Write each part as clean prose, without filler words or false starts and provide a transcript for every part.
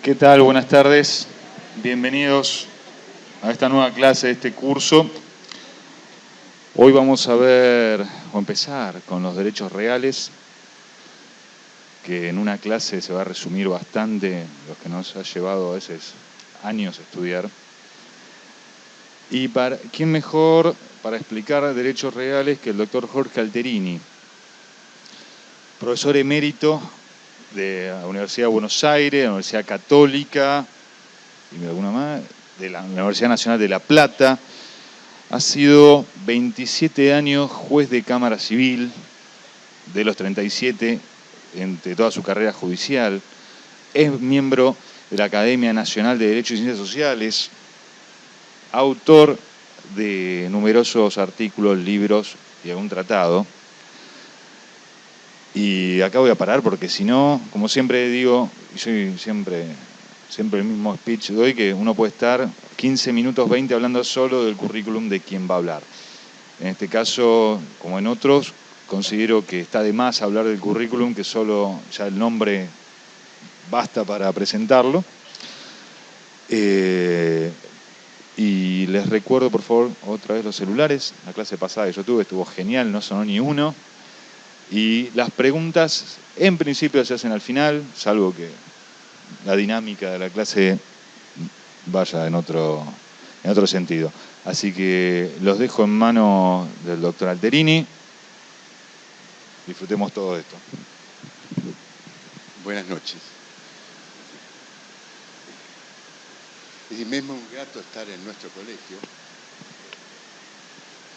¿Qué tal? Buenas tardes. Bienvenidos a esta nueva clase de este curso. Hoy vamos a ver o empezar con los derechos reales, que en una clase se va a resumir bastante, los que nos ha llevado a veces años estudiar. Y ¿quién mejor para explicar derechos reales que el doctor Jorge Alterini, profesor emérito de la Universidad de Buenos Aires, de la Universidad Católica, y alguna más, de la Universidad Nacional de La Plata. Ha sido 27 años juez de Cámara Civil, de los 37 entre toda su carrera judicial. Es miembro de la Academia Nacional de Derecho y Ciencias Sociales, autor de numerosos artículos, libros y algún tratado. Y acá voy a parar porque si no, como siempre digo, y soy siempre el mismo speech doy, que uno puede estar 15 minutos, 20 hablando solo del currículum de quien va a hablar. En este caso, como en otros, considero que está de más hablar del currículum, que solo ya el nombre basta para presentarlo. Y les recuerdo, por favor, otra vez los celulares. La clase pasada que yo tuve estuvo genial, no sonó ni uno. Y las preguntas, en principio, se hacen al final, salvo que la dinámica de la clase vaya en otro sentido. Así que los dejo en manos del doctor Alterini. Disfrutemos todo esto. Buenas noches. Es mismo un grato estar en nuestro colegio,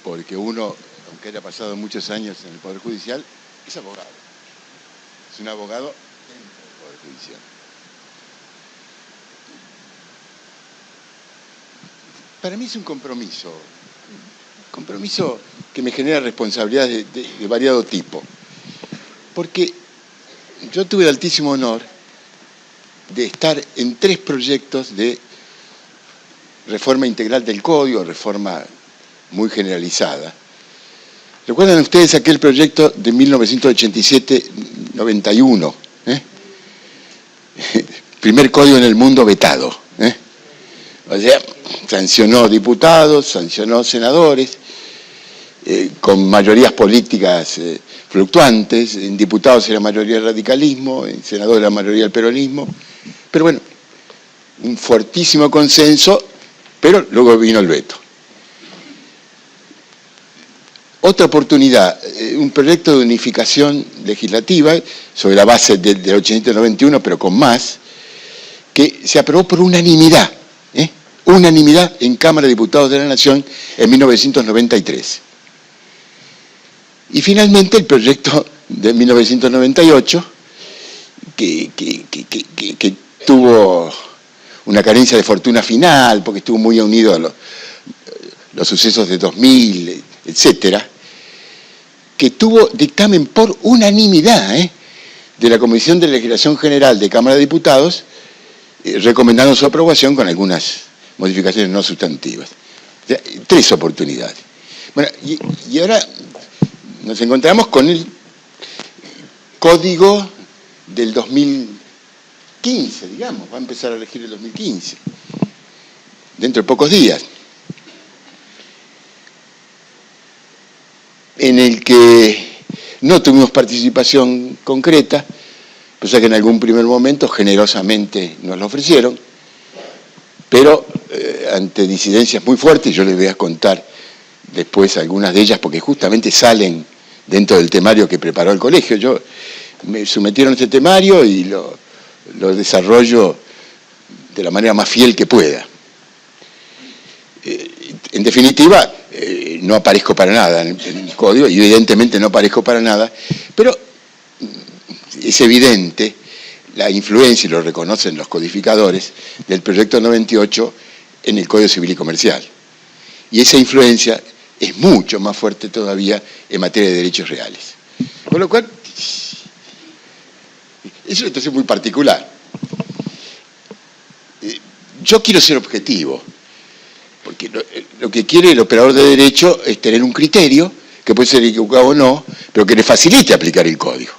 porque uno, aunque haya pasado muchos años en el Poder Judicial, es abogado. Es un abogado dentro del Poder Judicial. Para mí es un compromiso que me genera responsabilidades de variado tipo. Porque yo tuve el altísimo honor de estar en 3 proyectos de reforma integral del Código, reforma muy generalizada. ¿Recuerdan ustedes aquel proyecto de 1987-91? Primer código en el mundo vetado. O sea, sancionó diputados, sancionó senadores, con mayorías políticas fluctuantes. En diputados era mayoría del radicalismo, en senadores era mayoría del peronismo. Pero bueno, un fuertísimo consenso, pero luego vino el veto. Otra oportunidad, un proyecto de unificación legislativa sobre la base del 87-91, pero con más, que se aprobó por unanimidad, unanimidad en Cámara de Diputados de la Nación en 1993. Y finalmente el proyecto de 1998, que tuvo una carencia de fortuna final, porque estuvo muy unido a los sucesos de 2000, etcétera, que tuvo dictamen por unanimidad de la Comisión de Legislación General de Cámara de Diputados, recomendando su aprobación con algunas modificaciones no sustantivas. O sea, 3 oportunidades. Bueno, y ahora nos encontramos con el Código del 2015, digamos, va a empezar a regir el 2015, dentro de pocos días, en el que no tuvimos participación concreta, cosa que en algún primer momento generosamente nos lo ofrecieron, pero ante disidencias muy fuertes, yo les voy a contar después algunas de ellas, porque justamente salen dentro del temario que preparó el colegio. Me sometieron a este temario y lo desarrollo de la manera más fiel que pueda. En definitiva, no aparezco para nada en el código, y evidentemente no aparezco para nada, pero es evidente la influencia, y lo reconocen los codificadores, del proyecto 98 en el Código Civil y Comercial. Y esa influencia es mucho más fuerte todavía en materia de derechos reales. Con lo cual, es una situación muy particular. Yo quiero ser objetivo, porque lo que quiere el operador de derecho es tener un criterio, que puede ser equivocado o no, pero que le facilite aplicar el código.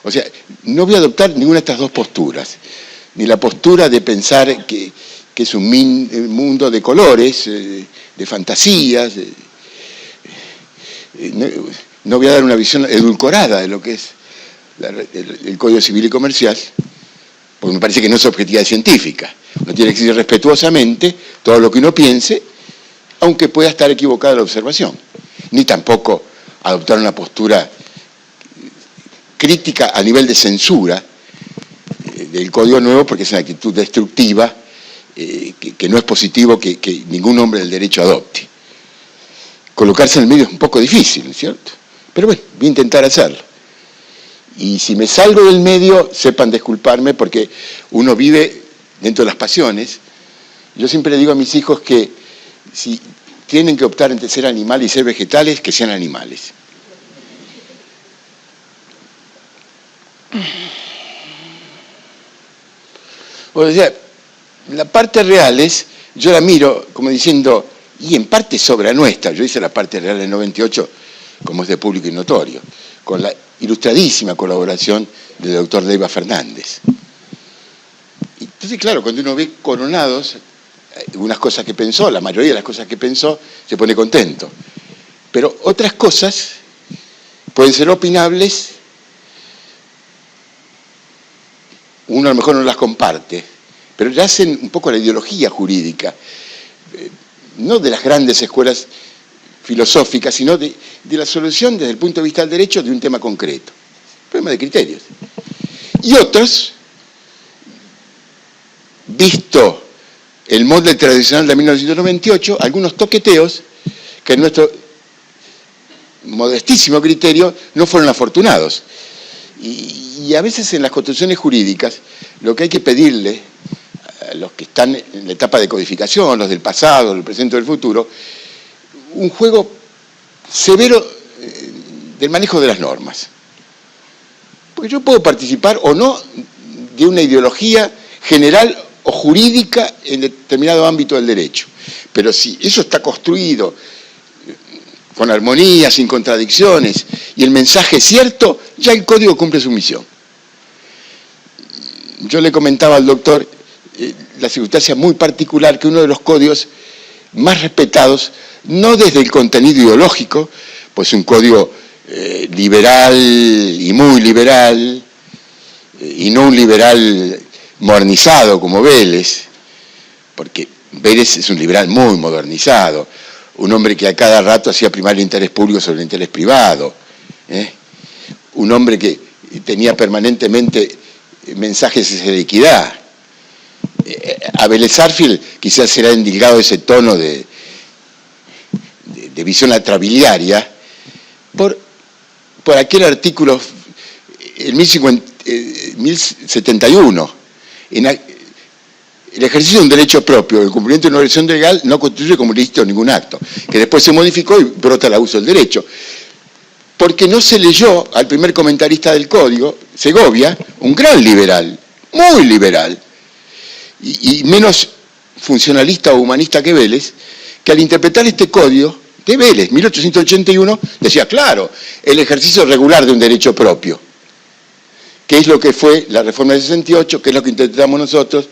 O sea, no voy a adoptar ninguna de estas 2 posturas. ni la postura de pensar que es un mundo de colores, de fantasías. No voy a dar una visión edulcorada de lo que es el Código Civil y Comercial, porque me parece que no es objetividad científica. Uno tiene que decir respetuosamente todo lo que uno piense, aunque pueda estar equivocada la observación. Ni tampoco adoptar una postura crítica a nivel de censura del Código Nuevo, porque es una actitud destructiva que no es positivo que ningún hombre del derecho adopte. Colocarse en el medio es un poco difícil, ¿no es cierto? Pero bueno, voy a intentar hacerlo. Y si me salgo del medio, sepan disculparme, porque uno vive dentro de las pasiones. Yo siempre le digo a mis hijos que si tienen que optar entre ser animal y ser vegetales, que sean animales. O sea, la parte real es, yo la miro como diciendo, y en parte es obra nuestra. Yo hice la parte real en el 98, como es de público y notorio, con la ilustradísima colaboración del doctor Leiva Fernández. Entonces, claro, cuando uno ve coronados, algunas cosas que pensó, la mayoría de las cosas que pensó, se pone contento. Pero otras cosas pueden ser opinables, uno a lo mejor no las comparte, pero ya hacen un poco la ideología jurídica, no de las grandes escuelas filosóficas, sino de la solución desde el punto de vista del derecho de un tema concreto. Problema de criterios. Y otros, visto el molde tradicional de 1998, algunos toqueteos que en nuestro modestísimo criterio no fueron afortunados. Y a veces en las construcciones jurídicas lo que hay que pedirle a los que están en la etapa de codificación, los del pasado, del presente o del futuro, un juego severo del manejo de las normas. Porque yo puedo participar o no de una ideología general o jurídica en determinado ámbito del derecho. Pero si eso está construido con armonía, sin contradicciones, y el mensaje es cierto, ya el código cumple su misión. Yo le comentaba al doctor la circunstancia muy particular que uno de los códigos más respetados, no desde el contenido ideológico, pues un código liberal y muy liberal, y no un liberal modernizado como Vélez, porque Vélez es un liberal muy modernizado, un hombre que a cada rato hacía primar el interés público sobre el interés privado, un hombre que tenía permanentemente mensajes de equidad. A Vélez Sarsfield quizás será endilgado ese tono de visión atrabiliaria por aquel artículo, el 1071, el ejercicio de un derecho propio, el cumplimiento de una obligación legal no constituye como ilícito ningún acto, que después se modificó y brota el abuso del derecho. Porque no se leyó al primer comentarista del código, Segovia, un gran liberal, muy liberal, y menos funcionalista o humanista que Vélez, que al interpretar este código de Vélez, 1881, decía, claro, el ejercicio regular de un derecho propio, que es lo que fue la reforma del 68, que es lo que interpretamos nosotros,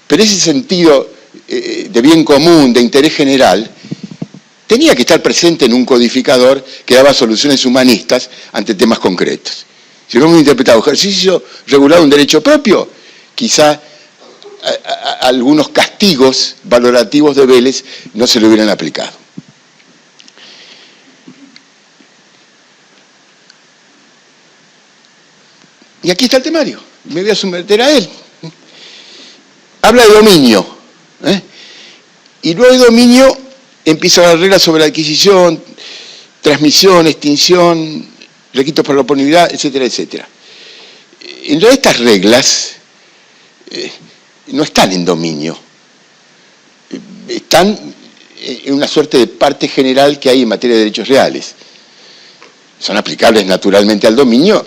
pero ese sentido de bien común, de interés general, tenía que estar presente en un codificador que daba soluciones humanistas ante temas concretos. Si no hemos interpretado ejercicio regular de un derecho propio, quizá algunos castigos valorativos de Vélez no se le hubieran aplicado. Y aquí está el temario, me voy a someter a él. Habla de dominio, y luego de dominio empiezan las reglas sobre la adquisición, transmisión, extinción, requisitos para la oportunidad, etcétera, etcétera. En realidad estas reglas no están en dominio, están en una suerte de parte general que hay en materia de derechos reales. Son aplicables naturalmente al dominio,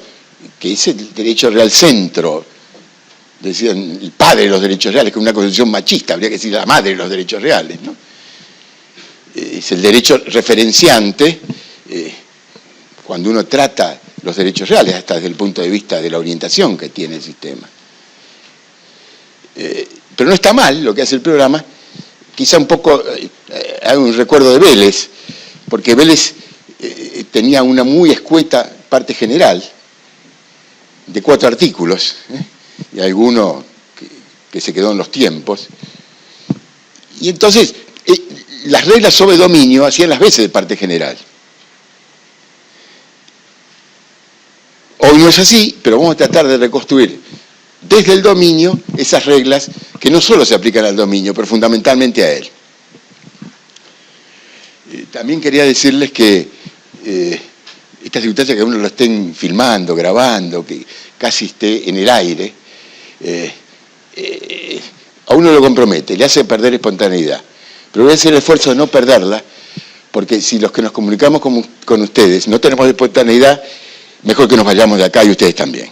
que es el derecho real centro, decían el padre de los derechos reales, que es una concepción machista, habría que decir la madre de los derechos reales, ¿no? Es el derecho referenciante cuando uno trata los derechos reales, hasta desde el punto de vista de la orientación que tiene el sistema. pero no está mal lo que hace el programa. Quizá un poco hay un recuerdo de Vélez, porque Vélez tenía una muy escueta parte general de 4 artículos, y alguno que se quedó en los tiempos. Y entonces, las reglas sobre dominio hacían las veces de parte general. Hoy no es así, pero vamos a tratar de reconstruir desde el dominio esas reglas que no solo se aplican al dominio, pero fundamentalmente a él. También quería decirles que esta circunstancia que uno lo estén filmando, grabando, que casi esté en el aire, a uno lo compromete, le hace perder espontaneidad. Pero voy a hacer el esfuerzo de no perderla, porque si los que nos comunicamos con ustedes no tenemos espontaneidad, mejor que nos vayamos de acá y ustedes también.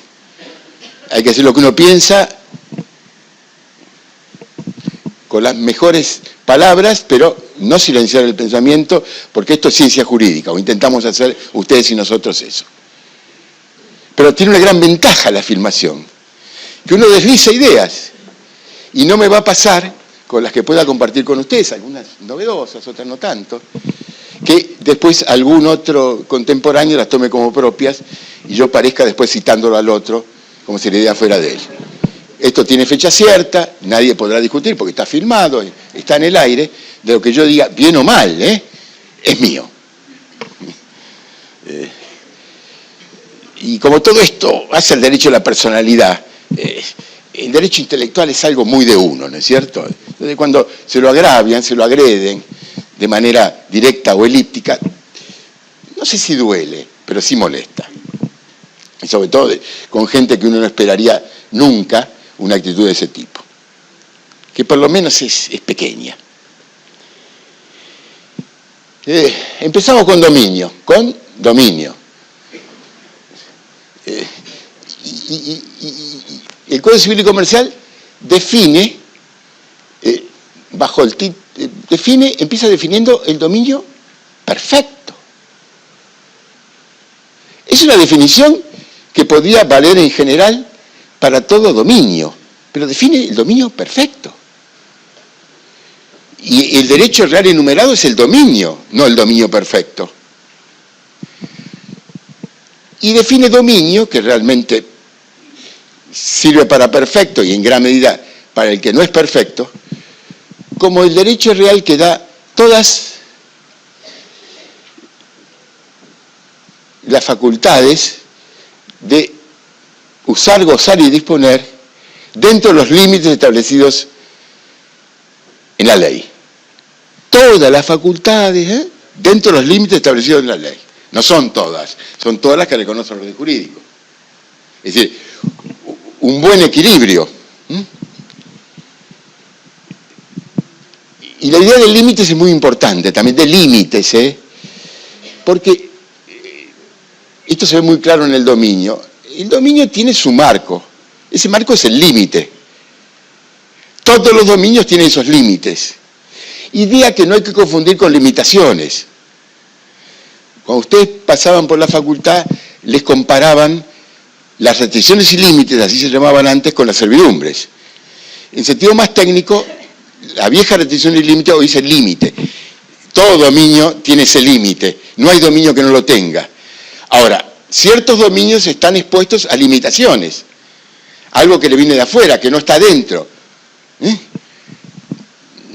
Hay que hacer lo que uno piensa con las mejores palabras, pero no silenciar el pensamiento, porque esto es ciencia jurídica, o intentamos hacer ustedes y nosotros eso. Pero tiene una gran ventaja la filmación, que uno desliza ideas, y no me va a pasar con las que pueda compartir con ustedes, algunas novedosas, otras no tanto, que después algún otro contemporáneo las tome como propias y yo parezca después citándolo al otro como si la idea fuera de él. Esto tiene fecha cierta, nadie podrá discutir porque está filmado, está en el aire, de lo que yo diga, bien o mal, es mío. Y como todo esto hace el derecho a la personalidad, el derecho intelectual es algo muy de uno, ¿no es cierto? Entonces cuando se lo agravian, se lo agreden de manera directa o elíptica, no sé si duele, pero sí molesta. Y sobre todo con gente que uno no esperaría nunca una actitud de ese tipo, que por lo menos es pequeña. Empezamos con dominio, y el Código Civil y Comercial define, empieza definiendo el dominio perfecto. Es una definición que podría valer en general para todo dominio, pero define el dominio perfecto. Y el derecho real enumerado es el dominio, no el dominio perfecto. Y define dominio, que realmente sirve para perfecto y en gran medida para el que no es perfecto, como el derecho real que da todas las facultades de usar, gozar y disponer dentro de los límites establecidos en la ley. Todas las facultades, dentro de los límites establecidos en la ley. No son todas, son todas las que reconoce el orden jurídico. Es decir, un buen equilibrio. Y la idea de límites es muy importante, también de límites, porque esto se ve muy claro en el dominio. El dominio tiene su marco, ese marco es el límite. Todos los dominios tienen esos límites. Idea que no hay que confundir con limitaciones. Cuando ustedes pasaban por la facultad, les comparaban las restricciones y límites, así se llamaban antes, con las servidumbres. En sentido más técnico, la vieja restricción y límite hoy dice límite. Todo dominio tiene ese límite, no hay dominio que no lo tenga. Ahora, ciertos dominios están expuestos a limitaciones, algo que le viene de afuera, que no está dentro.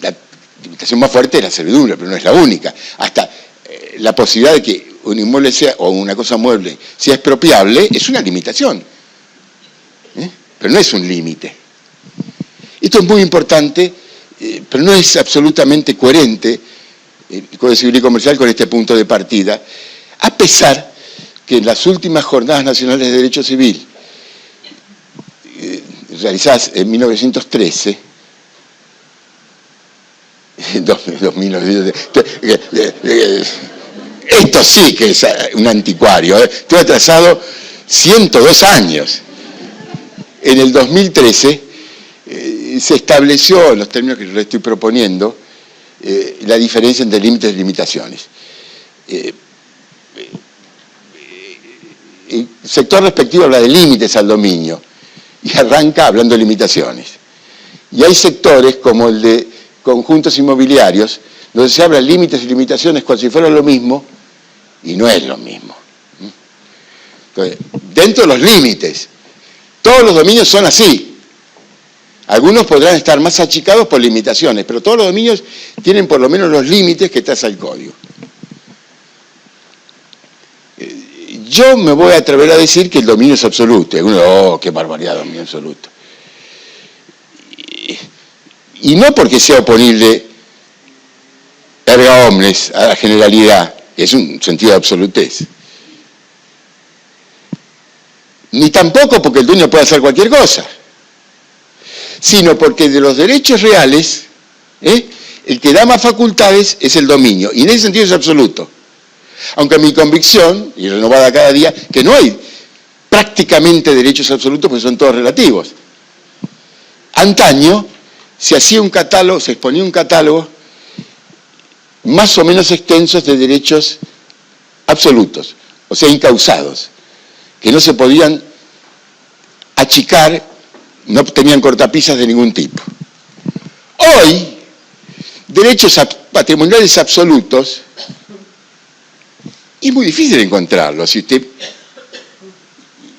La limitación más fuerte es la servidumbre, pero no es la única. Hasta la posibilidad de que un inmueble sea, o una cosa mueble, sea expropiable, es una limitación. Pero no es un límite. Esto es muy importante, pero no es absolutamente coherente el Código Civil y Comercial con este punto de partida, a pesar que en las últimas jornadas nacionales de derecho civil, realizadas en 1913, esto sí que es un anticuario, estoy atrasado 102 años. En el 2013 se estableció, en los términos que yo le estoy proponiendo, la diferencia entre límites y limitaciones. El sector respectivo habla de límites al dominio y arranca hablando de limitaciones. Y hay sectores, como el de conjuntos inmobiliarios, donde se hablan límites y limitaciones como si fuera lo mismo, y no es lo mismo. Entonces, dentro de los límites, todos los dominios son así. Algunos podrán estar más achicados por limitaciones, pero todos los dominios tienen por lo menos los límites que traza el código. Yo me voy a atrever a decir que el dominio es absoluto. Y uno, oh, qué barbaridad, dominio absoluto. Y no porque sea oponible erga omnes a la generalidad, que es un sentido de absolutez. Ni tampoco porque el dueño puede hacer cualquier cosa, sino porque de los derechos reales, el que da más facultades es el dominio, y en ese sentido es absoluto. Aunque mi convicción, y renovada cada día, que no hay prácticamente derechos absolutos porque son todos relativos. Antaño se hacía un catálogo, se exponía un catálogo más o menos extensos de derechos absolutos, o sea, incausados, que no se podían achicar, no tenían cortapisas de ningún tipo. Hoy, derechos patrimoniales absolutos, es muy difícil encontrarlos si usted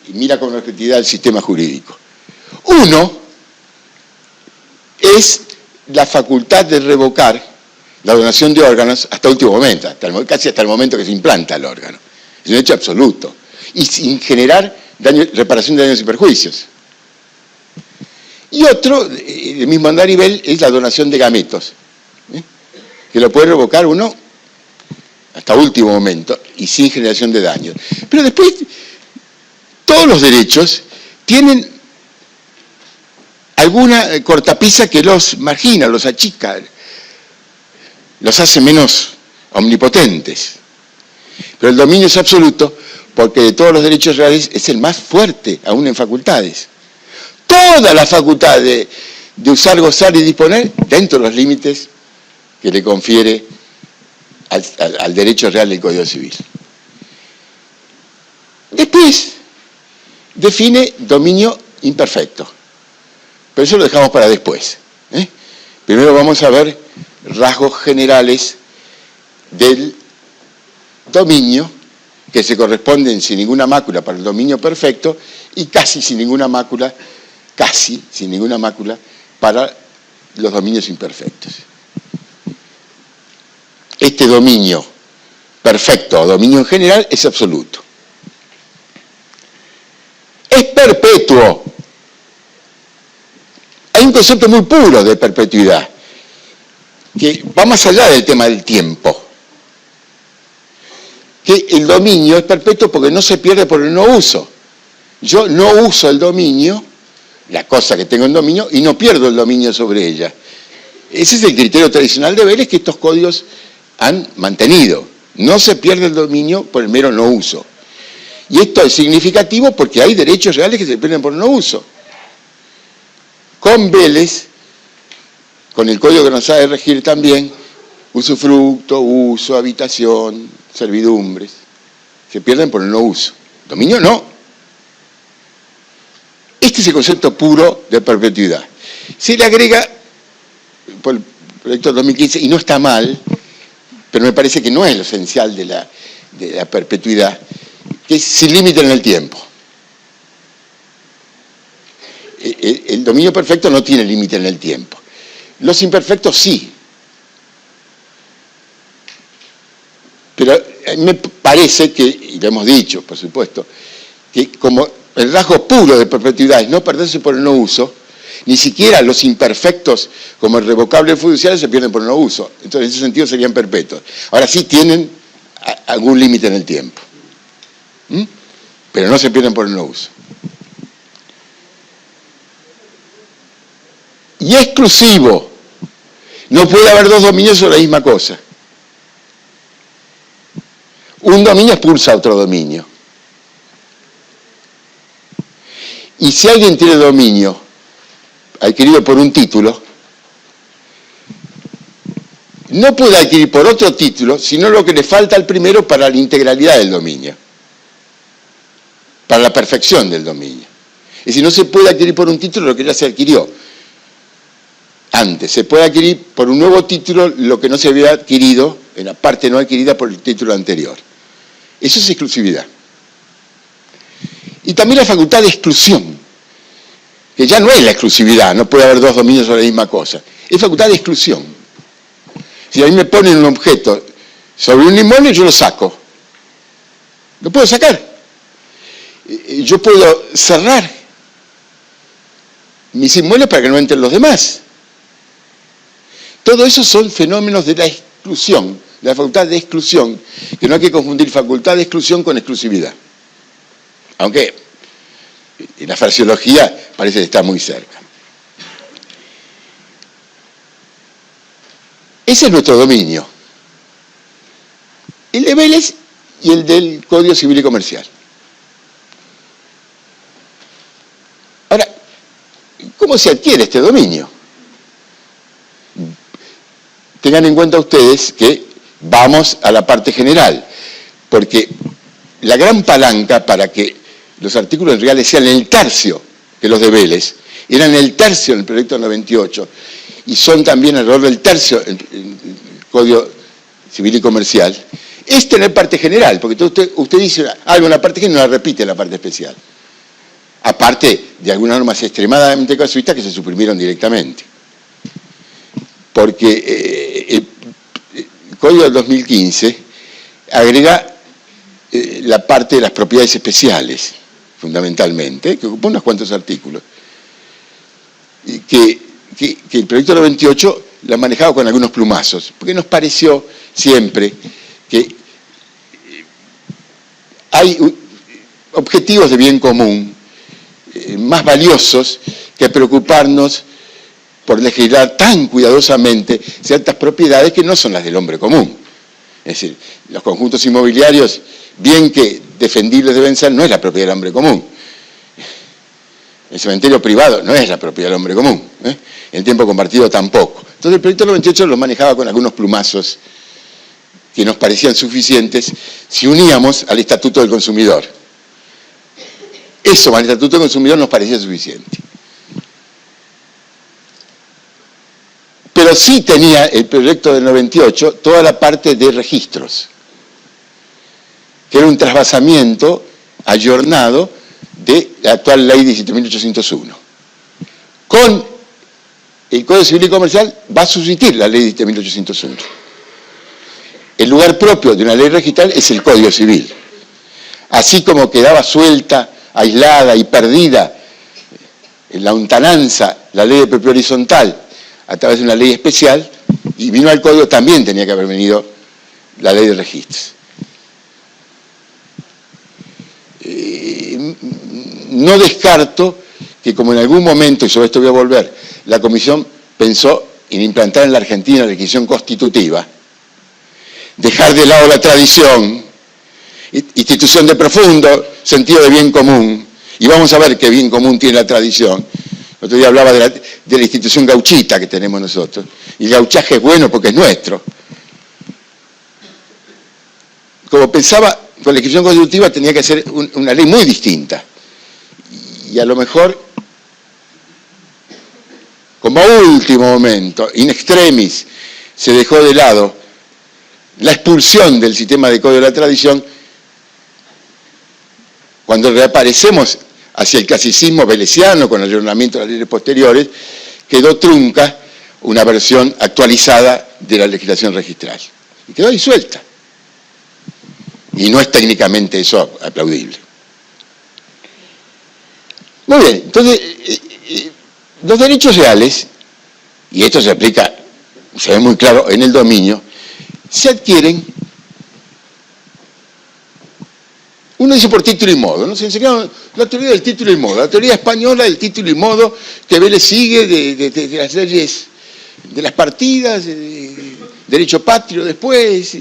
mira con objetividad el sistema jurídico. Uno es la facultad de revocar la donación de órganos hasta último momento, casi hasta el momento que se implanta el órgano. Es un hecho absoluto. Y sin generar reparación de daños y perjuicios. Y otro, el mismo andarivel, es la donación de gametos, que lo puede revocar uno hasta último momento y sin generación de daños. Pero después, todos los derechos tienen alguna cortapisa que los margina, los achica, los hace menos omnipotentes. Pero el dominio es absoluto porque de todos los derechos reales es el más fuerte, aún en facultades. Toda la facultad de usar, gozar y disponer dentro de los límites que le confiere al derecho real del Código Civil. Después define dominio imperfecto, pero eso lo dejamos para después. Primero vamos a ver rasgos generales del dominio que se corresponden sin ninguna mácula para el dominio perfecto y casi sin ninguna mácula para los dominios imperfectos. Este dominio perfecto o dominio en general es absoluto. Es perpetuo. Hay un concepto muy puro de perpetuidad que va más allá del tema del tiempo. Que el dominio es perpetuo porque no se pierde por el no uso. Yo no uso el dominio, la cosa que tengo en dominio, y no pierdo el dominio sobre ella. Ese es el criterio tradicional de Vélez que estos códigos han mantenido. No se pierde el dominio por el mero no uso. Y esto es significativo porque hay derechos reales que se pierden por no uso. Con Vélez, con el código que nos sabe regir también, usufructo, uso, habitación, servidumbres, se pierden por el no uso. Dominio no. Este es el concepto puro de perpetuidad. Se le agrega, por el proyecto 2015, y no está mal, pero me parece que no es lo esencial de la perpetuidad, que es sin límite en el tiempo. El dominio perfecto no tiene límite en el tiempo. Los imperfectos sí. Pero me parece que, y lo hemos dicho, por supuesto, que como el rasgo puro de perpetuidad es no perderse por el no uso, ni siquiera los imperfectos como el revocable fiduciario se pierden por el no uso. Entonces, en ese sentido serían perpetuos. Ahora sí tienen algún límite en el tiempo. Pero no se pierden por el no uso. Y exclusivo. No puede haber dos dominios sobre la misma cosa. Un dominio expulsa a otro dominio. Y si alguien tiene dominio adquirido por un título, no puede adquirir por otro título, sino lo que le falta al primero para la integralidad del dominio, para la perfección del dominio. Es decir, no se puede adquirir por un título lo que ya se adquirió. antes. Se puede adquirir por un nuevo título lo que no se había adquirido, en la parte no adquirida por el título anterior. Eso es exclusividad. Y también la facultad de exclusión, que ya no es la exclusividad, no puede haber dos dominios sobre la misma cosa. Es facultad de exclusión. Si a mí me ponen un objeto sobre un inmueble, yo lo saco. Lo puedo sacar. Yo puedo cerrar mis inmuebles para que no entren los demás. Todo eso son fenómenos de la exclusión, de la facultad de exclusión, que no hay que confundir facultad de exclusión con exclusividad. Aunque en la fraseología parece estar muy cerca. Ese es nuestro dominio. El de Vélez y el del Código Civil y Comercial. Ahora, ¿cómo se adquiere este dominio? Tengan en cuenta ustedes que vamos a la parte general, porque la gran palanca para que los artículos reales sean el tercio que los de Vélez, eran el tercio en el proyecto 98, y son también alrededor del tercio en el Código Civil y Comercial, es tener parte general, porque usted dice algo en la parte general y no la repite en la parte especial. Aparte de algunas normas extremadamente casuistas que se suprimieron directamente. Porque el Código del 2015 agrega la parte de las propiedades especiales, fundamentalmente, que ocupa unos cuantos artículos, y que el proyecto 98 la manejaba con algunos plumazos, porque nos pareció siempre que hay objetivos de bien común más valiosos que preocuparnos por legislar tan cuidadosamente ciertas propiedades que no son las del hombre común. Es decir, los conjuntos inmobiliarios, bien que defendibles deben ser, no es la propiedad del hombre común. El cementerio privado no es la propiedad del hombre común. El tiempo compartido tampoco. Entonces el proyecto 98 lo manejaba con algunos plumazos que nos parecían suficientes si uníamos al Estatuto del Consumidor. Eso, al Estatuto del Consumidor, nos parecía suficiente. Pero sí tenía el proyecto del 98 toda la parte de registros, que era un trasvasamiento ayornado de la actual ley 17.801. Con el Código Civil y Comercial va a sustituir la ley 17.801. El lugar propio de una ley registral es el Código Civil. Así como quedaba suelta, aislada y perdida en la lontananza la ley de propiedad horizontal a través de una ley especial, y vino al Código, también tenía que haber venido la ley de registros. No descarto que, como en algún momento, y sobre esto voy a volver, la Comisión pensó en implantar en la Argentina la legislación constitutiva, dejar de lado la tradición, institución de profundo sentido de bien común, y vamos a ver qué bien común tiene la tradición. El otro día hablaba de la institución gauchita que tenemos nosotros, y el gauchaje es bueno porque es nuestro. Como pensaba, con la legislación constitutiva tenía que ser una ley muy distinta, y a lo mejor, como último momento, in extremis, se dejó de lado la expulsión del sistema de Código de la Tradición. Cuando reaparecemos hacia el clasicismo velesiano con el ayornamiento de las leyes posteriores, quedó trunca una versión actualizada de la legislación registral. Y quedó disuelta. Y no es técnicamente eso aplaudible. Muy bien, entonces, los derechos reales, y esto se aplica, se ve muy claro en el dominio, se adquieren, uno dice por título y modo, ¿no? Se enseñaron la teoría del título y modo, la teoría española del título y modo que Vélez sigue de las leyes, de las partidas, de derecho patrio después,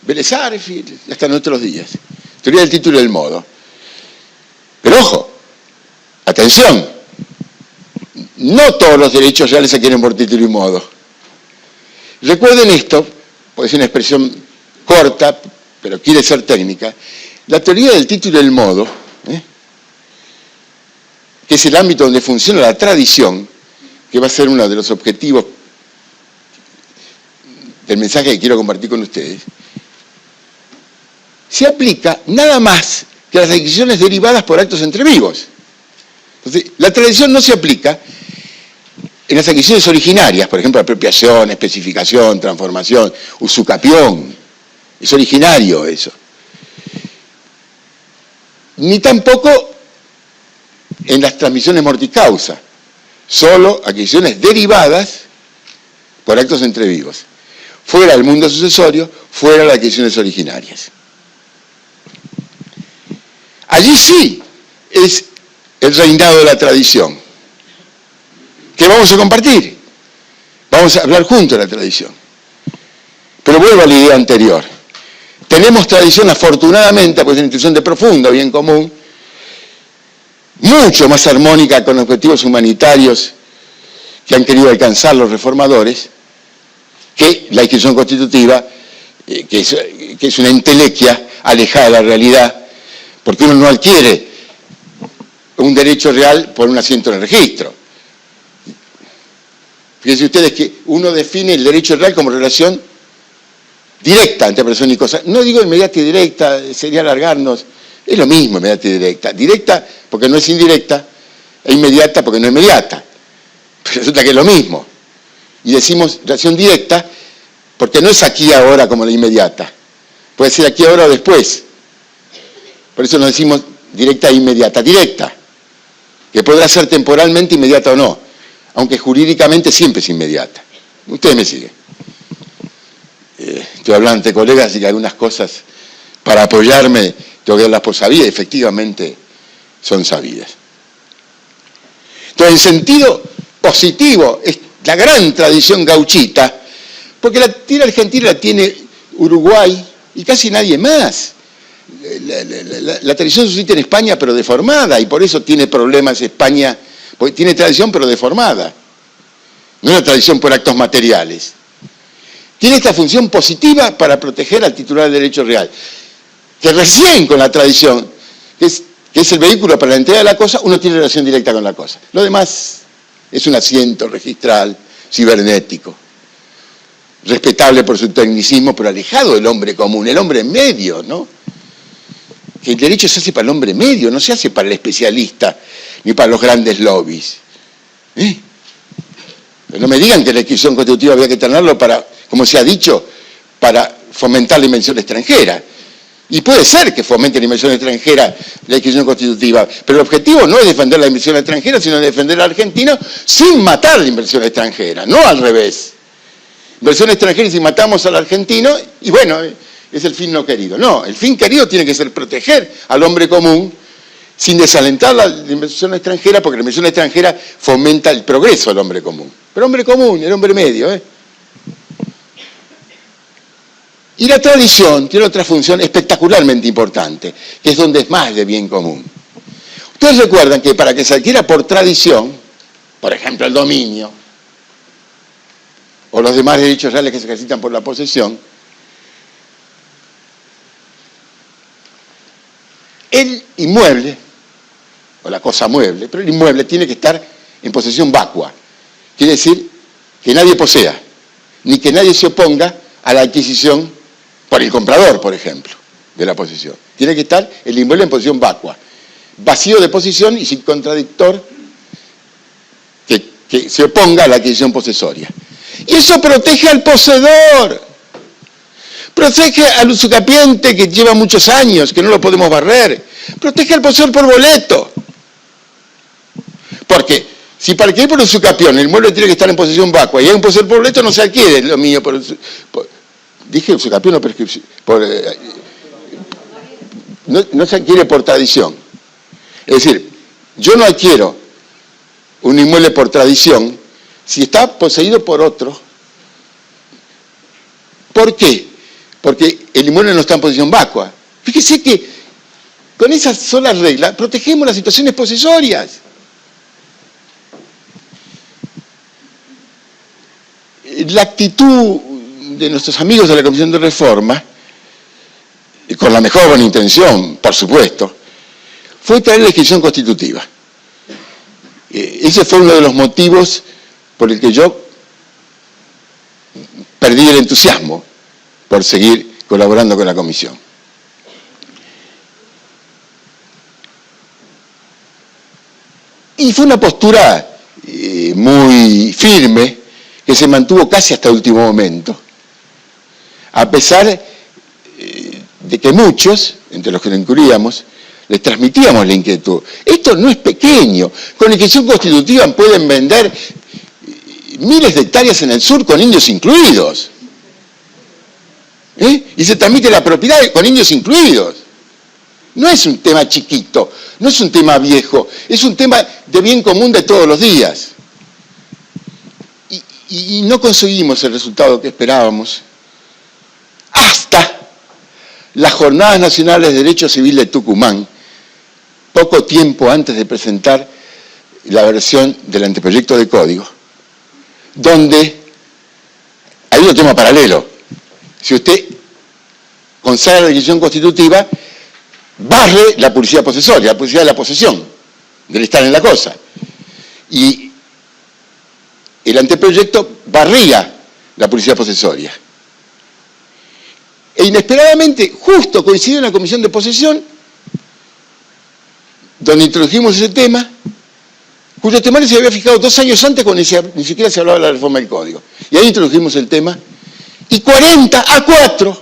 Vélez Arfield, hasta nuestros días. Teoría del título y del modo. Pero ojo, atención, no todos los derechos reales se adquieren por título y modo. Recuerden esto, puede ser una expresión corta, pero quiere ser técnica. La teoría del título y del modo, que es el ámbito donde funciona la tradición, que va a ser uno de los objetivos del mensaje que quiero compartir con ustedes, se aplica nada más que a las adquisiciones derivadas por actos entre vivos. Entonces, la tradición no se aplica en las adquisiciones originarias, por ejemplo, apropiación, especificación, transformación, usucapión. Es originario eso. Ni tampoco en las transmisiones mortis causa, solo adquisiciones derivadas por actos entre vivos. Fuera del mundo sucesorio, fuera las adquisiciones originarias. Allí sí es el reinado de la tradición, que vamos a compartir. Vamos a hablar juntos de la tradición. Pero vuelvo a la idea anterior. Tenemos tradición, afortunadamente, pues es una institución de profundo bien común, mucho más armónica con objetivos humanitarios que han querido alcanzar los reformadores, que la institución constitutiva, que es una entelequia alejada de la realidad, porque uno no adquiere un derecho real por un asiento en el registro. Fíjense ustedes que uno define el derecho real como relación directa entre persona y cosa. No digo inmediata y directa, sería alargarnos. Es lo mismo, inmediata y directa. Directa porque no es indirecta, e inmediata porque no es inmediata. Pero resulta que es lo mismo. Y decimos relación directa porque no es aquí y ahora como la inmediata. Puede ser aquí, ahora o después. Por eso nos decimos directa e inmediata. Directa, que podrá ser temporalmente inmediata o no, aunque jurídicamente siempre es inmediata. Ustedes me siguen. Estoy hablando ante colegas y que algunas cosas para apoyarme tengo que darlas por sabidas, y efectivamente son sabidas. Entonces, en sentido positivo, es la gran tradición gauchita, porque la tiene Argentina, la tiene Uruguay y casi nadie más. La tradición suscita en España, pero deformada, y por eso tiene problemas España, porque tiene tradición, pero deformada. No es una tradición por actos materiales. Tiene esta función positiva para proteger al titular del derecho real, que recién con la tradición, que es el vehículo para la entrega de la cosa, uno tiene relación directa con la cosa. Lo demás es un asiento registral, cibernético, respetable por su tecnicismo, pero alejado del hombre común, el hombre medio, ¿no? Que el derecho se hace para el hombre medio, no se hace para el especialista, ni para los grandes lobbies. Pero no me digan que la adquisición constitutiva había que tenerlo para, como se ha dicho, para fomentar la inversión extranjera. Y puede ser que fomente la inversión extranjera la adquisición constitutiva, pero el objetivo no es defender la inversión extranjera, sino defender al argentino sin matar la inversión extranjera, no al revés. Inversión extranjera y si matamos al argentino, y bueno, es el fin no querido. No, el fin querido tiene que ser proteger al hombre común sin desalentar la inversión extranjera, porque la inversión extranjera fomenta el progreso del hombre común. Pero hombre común, el hombre medio, Y la tradición tiene otra función espectacularmente importante, que es donde es más de bien común. Ustedes recuerdan que para que se adquiera por tradición, por ejemplo el dominio, o los demás derechos reales que se ejercitan por la posesión, el inmueble, o la cosa mueble, pero el inmueble tiene que estar en posesión vacua. Quiere decir que nadie posea, ni que nadie se oponga a la adquisición por el comprador, por ejemplo, de la posesión. Tiene que estar el inmueble en posición vacua, vacío de posición y sin contradictor que se oponga a la adquisición posesoria. Y eso protege al poseedor, protege al usucapiente que lleva muchos años, que no lo podemos barrer, protege al poseedor por boleto. Porque si para adquirir por usucapión el inmueble tiene que estar en posesión vacua y hay un poseedor por boleto, no se adquiere lo mío dije usucapión o prescripción. No se adquiere por tradición. Es decir, yo no adquiero un inmueble por tradición si está poseído por otro. ¿Por qué? Porque el inmueble no está en posición vacua. Fíjese que con esa sola regla protegemos las situaciones posesorias. La actitud de nuestros amigos de la Comisión de Reforma, con la mejor buena intención, por supuesto, fue traer la adquisición constitutiva. Ese fue uno de los motivos por el que yo perdí el entusiasmo por seguir colaborando con la comisión. Y fue una postura muy firme que se mantuvo casi hasta el último momento, a pesar de que muchos, entre los que lo incluíamos, les transmitíamos la inquietud. Esto no es pequeño. Con legislación constitutiva pueden vender miles de hectáreas en el sur con indios incluidos. Y se transmite la propiedad con indios incluidos. No es un tema chiquito, no es un tema viejo, es un tema de bien común de todos los días. Y no conseguimos el resultado que esperábamos hasta las Jornadas Nacionales de Derecho Civil de Tucumán, poco tiempo antes de presentar la versión del anteproyecto de código, donde hay otro tema paralelo. Si usted consagra la legislación constitutiva, barre la publicidad posesoria, la publicidad de la posesión, del estar en la cosa. Y el anteproyecto barría la publicidad posesoria. E inesperadamente, justo coincidió en la comisión de posesión, donde introdujimos ese tema, cuyo temario se había fijado 2 años antes cuando ni siquiera se hablaba de la reforma del código. Y ahí introdujimos el tema, y 40-4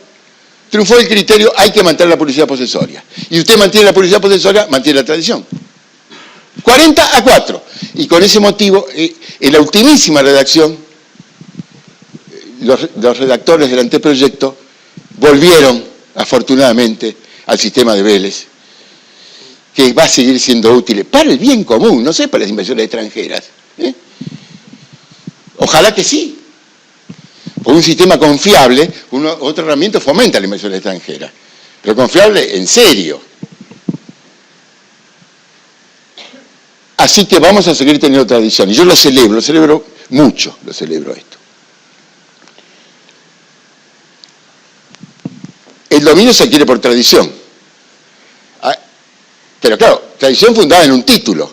triunfó el criterio, hay que mantener la publicidad posesoria. Y usted mantiene la publicidad posesoria, mantiene la tradición. 40-4. Y con ese motivo, en la ultimísima redacción, los redactores del anteproyecto volvieron, afortunadamente, al sistema de Vélez, que va a seguir siendo útil para el bien común, no sé, para las inversiones extranjeras. Ojalá que sí. Porque un sistema confiable, otra herramienta fomenta la inversión extranjera, pero confiable en serio. Así que vamos a seguir teniendo tradición. Y yo lo celebro mucho, lo celebro esto. El dominio se adquiere por tradición. Pero claro, tradición fundada en un título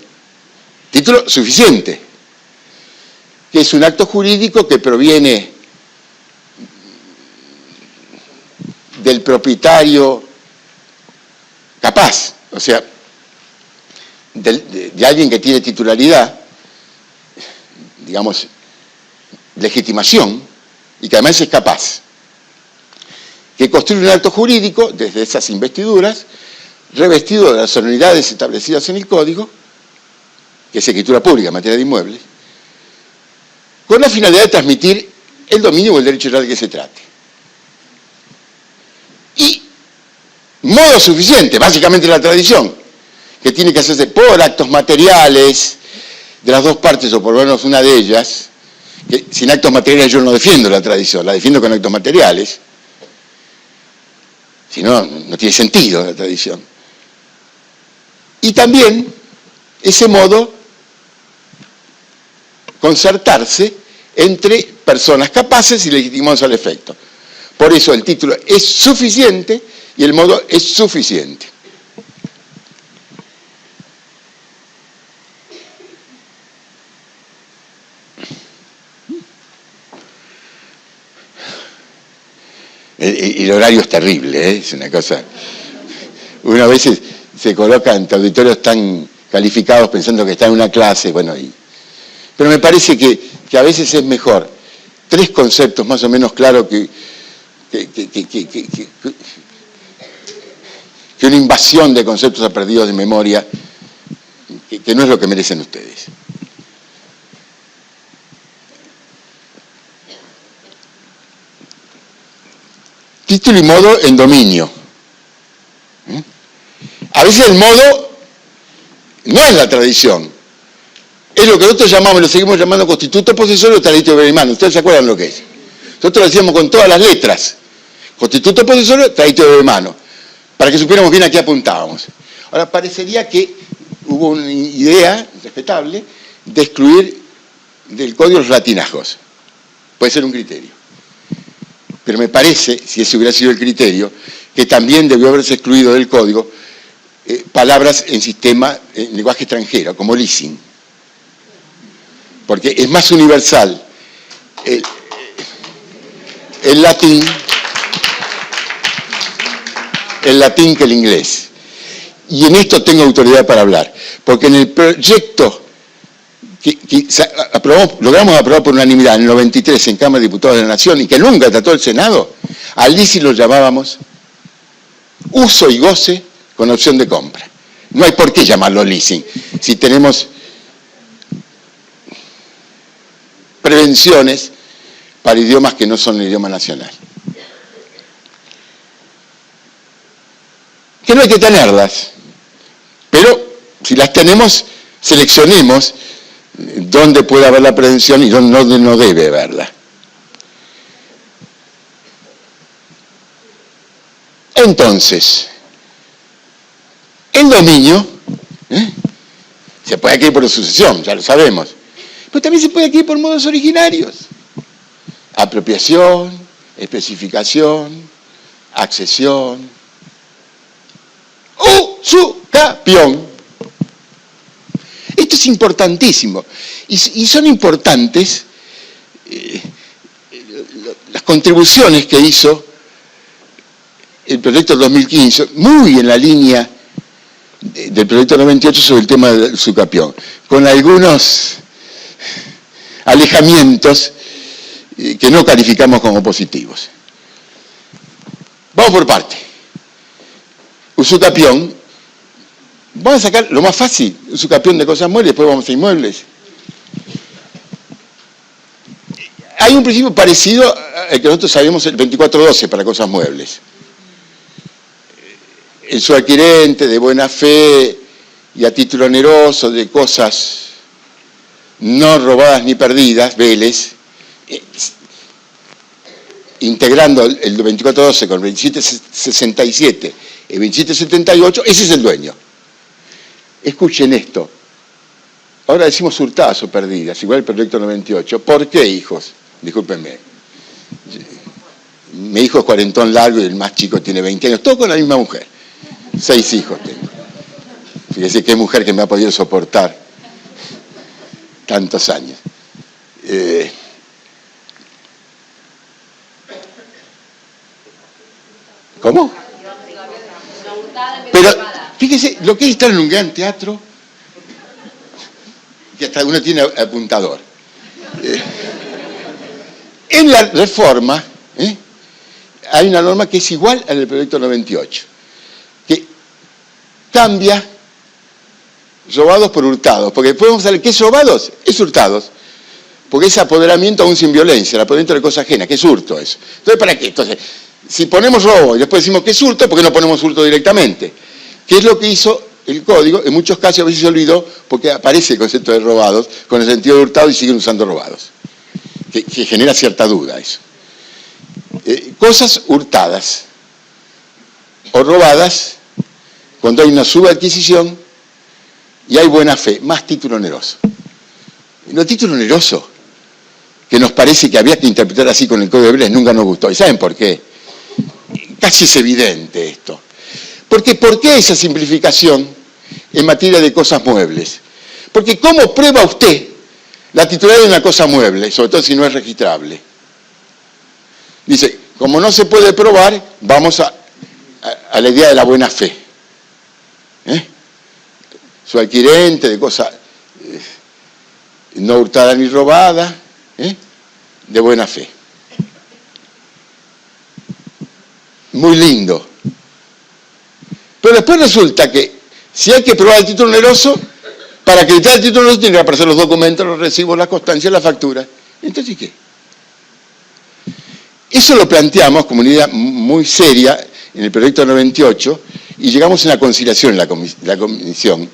suficiente, que es un acto jurídico que proviene del propietario capaz, o sea, de alguien que tiene titularidad, digamos, legitimación, y que además es capaz, que construye un acto jurídico desde esas investiduras, revestido de las solemnidades establecidas en el Código, que es escritura pública en materia de inmuebles, con la finalidad de transmitir el dominio o el derecho real de que se trate. Y modo suficiente, básicamente la tradición, que tiene que hacerse por actos materiales de las dos partes, o por lo menos una de ellas, que sin actos materiales yo no defiendo la tradición, la defiendo con actos materiales, si no, no tiene sentido la tradición. Y también ese modo concertarse entre personas capaces y legitimados al efecto. Por eso el título es suficiente y el modo es suficiente. El horario es terrible, es una cosa. Uno a veces se coloca ante auditorios tan calificados pensando que está en una clase, bueno, pero me parece que a veces es mejor 3 conceptos más o menos claros que una invasión de conceptos perdidos de memoria, que no es lo que merecen ustedes. Título y modo en dominio. A veces el modo no es la tradición, es lo que nosotros llamamos, lo seguimos llamando constituto posesorio o tradito de deber mano. ¿Ustedes se acuerdan lo que es? Nosotros lo decíamos con todas las letras, constituto posesorio, tradito de deber mano, para que supiéramos bien a qué apuntábamos. Ahora, parecería que hubo una idea respetable de excluir del código los latinajos. Puede ser un criterio. Pero me parece, si ese hubiera sido el criterio, que también debió haberse excluido del código palabras en lenguaje extranjero, como leasing. porque es más universal el latín que el inglés. Y en esto tengo autoridad para hablar, porque en el proyecto que logramos aprobar por unanimidad en el 93 en Cámara de Diputados de la Nación y que nunca trató el Senado, al leasing lo llamábamos uso y goce con opción de compra. No hay por qué llamarlo leasing si tenemos prevenciones para idiomas que no son el idioma nacional. Que no hay que tenerlas, pero si las tenemos, seleccionemos dónde puede haber la prevención y dónde no debe haberla. Entonces, el dominio se puede adquirir por sucesión, ya lo sabemos, pero también se puede adquirir por modos originarios. Apropiación, especificación, accesión, usucapión. Esto es importantísimo. Y son importantes las contribuciones que hizo el proyecto 2015, muy en la línea del proyecto 98 sobre el tema del usucapión, con algunos alejamientos que no calificamos como positivos. Vamos por parte. Usucapión, vamos a sacar lo más fácil, usucapión de cosas muebles, después vamos a inmuebles. Hay un principio parecido al que nosotros sabemos el 2412 para cosas muebles. El suadquirente de buena fe y a título oneroso de cosas no robadas ni perdidas, Vélez, integrando el 2412 con el 2767 y 2778, ese es el dueño. Escuchen esto. Ahora decimos hurtadas o perdidas, igual el proyecto 98. ¿Por qué, hijos? Discúlpenme. Mi hijo es cuarentón largo y el más chico tiene 20 años, todo con la misma mujer. 6 hijos tengo. Fíjese qué mujer que me ha podido soportar tantos años. ¿Cómo? Pero fíjese, lo que es estar en un gran teatro, que hasta uno tiene apuntador. En la reforma hay una norma que es igual al del proyecto 98, que cambia robados por hurtados, porque después vamos a ver qué es robados, es hurtados, porque es apoderamiento aún sin violencia, el apoderamiento de cosa ajena, que es hurto eso. Entonces, ¿para qué? Entonces, si ponemos robo y después decimos que es hurto, ¿por qué no ponemos hurto directamente? ¿Qué es lo que hizo el código? En muchos casos a veces se olvidó porque aparece el concepto de robados con el sentido de hurtado y siguen usando robados, que genera cierta duda eso. Cosas hurtadas o robadas cuando hay una subadquisición y hay buena fe, más título oneroso. Lo título oneroso, que nos parece que había que interpretar así con el Código de Vélez, nunca nos gustó. ¿Y saben por qué? Casi es evidente esto. Porque ¿por qué esa simplificación en materia de cosas muebles? Porque ¿cómo prueba usted la titularidad de una cosa mueble, sobre todo si no es registrable? Dice, como no se puede probar, vamos a la idea de la buena fe. Su adquirente de cosa no hurtada ni robada, de buena fe. Muy lindo. Pero después resulta que si hay que probar el título oneroso, para acreditar el título oneroso tienen que aparecer los documentos, los recibos, las constancias, la factura. Entonces, ¿qué? Eso lo planteamos como una idea muy seria en el proyecto 98 y llegamos a una conciliación en la comisión.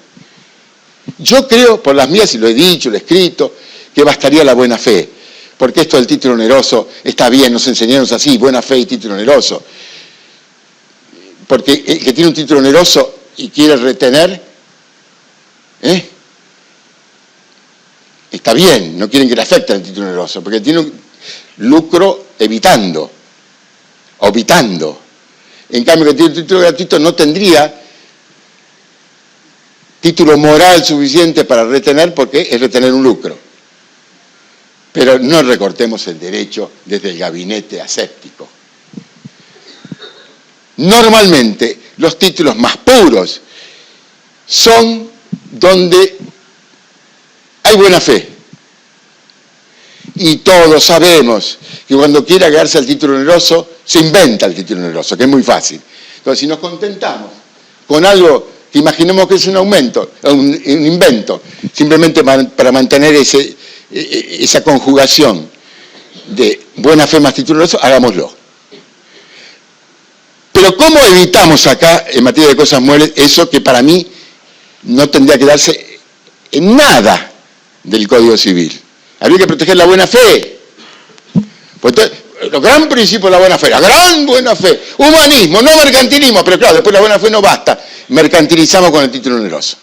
Yo creo, por las mías, y lo he dicho, lo he escrito, que bastaría la buena fe, porque esto del título oneroso está bien, nos enseñaron así, buena fe y título oneroso. Porque el que tiene un título oneroso y quiere retener, está bien, no quieren que le afecte el título oneroso, porque tiene un lucro evitando. En cambio, que tiene un título gratuito no tendría título moral suficiente para retener, porque es retener un lucro. Pero no recortemos el derecho desde el gabinete aséptico. Normalmente los títulos más puros son donde hay buena fe. Y todos sabemos que cuando quiere agarrarse al título oneroso, se inventa el título oneroso, que es muy fácil. Entonces, si nos contentamos con algo que imaginemos que es un invento, simplemente para mantener esa conjugación de buena fe más título oneroso, hagámoslo. Pero ¿cómo evitamos acá, en materia de cosas muebles, eso que para mí no tendría que darse en nada del Código Civil? Habría que proteger la buena fe. Pues el gran principio de la buena fe, la gran buena fe, humanismo, no mercantilismo, pero claro, después la buena fe no basta, mercantilizamos con el título oneroso.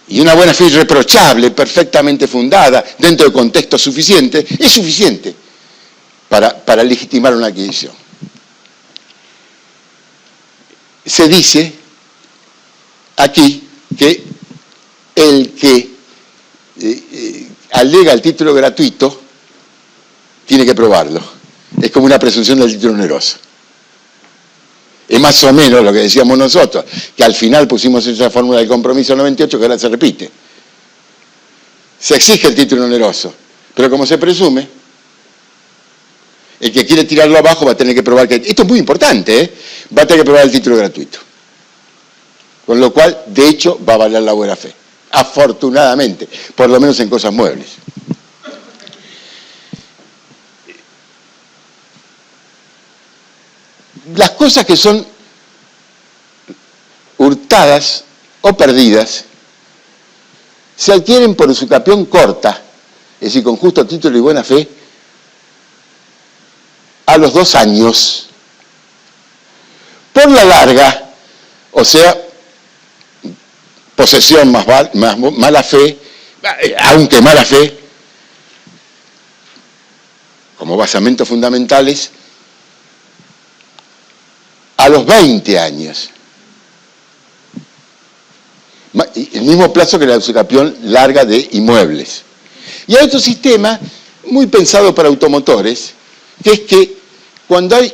Y una buena fe irreprochable, perfectamente fundada, dentro de contextos suficientes, es suficiente para legitimar una adquisición. Se dice aquí que el que alega el título gratuito tiene que probarlo. Es como una presunción del título oneroso. Es más o menos lo que decíamos nosotros, que al final pusimos esa fórmula del compromiso 98 que ahora se repite. Se exige el título oneroso, pero como se presume, el que quiere tirarlo abajo va a tener que probar que... Esto es muy importante, va a tener que probar el título gratuito. Con lo cual, de hecho, va a valer la buena fe. Afortunadamente, por lo menos en cosas muebles. Las cosas que son hurtadas o perdidas se adquieren por usucapión corta, es decir, con justo título y buena fe, a los 2 años. Por la larga, o sea, posesión más mala fe, aunque mala fe, como basamentos fundamentales, a los 20 años. El mismo plazo que la usucapión larga de inmuebles. Y hay otro sistema muy pensado para automotores, que es que cuando hay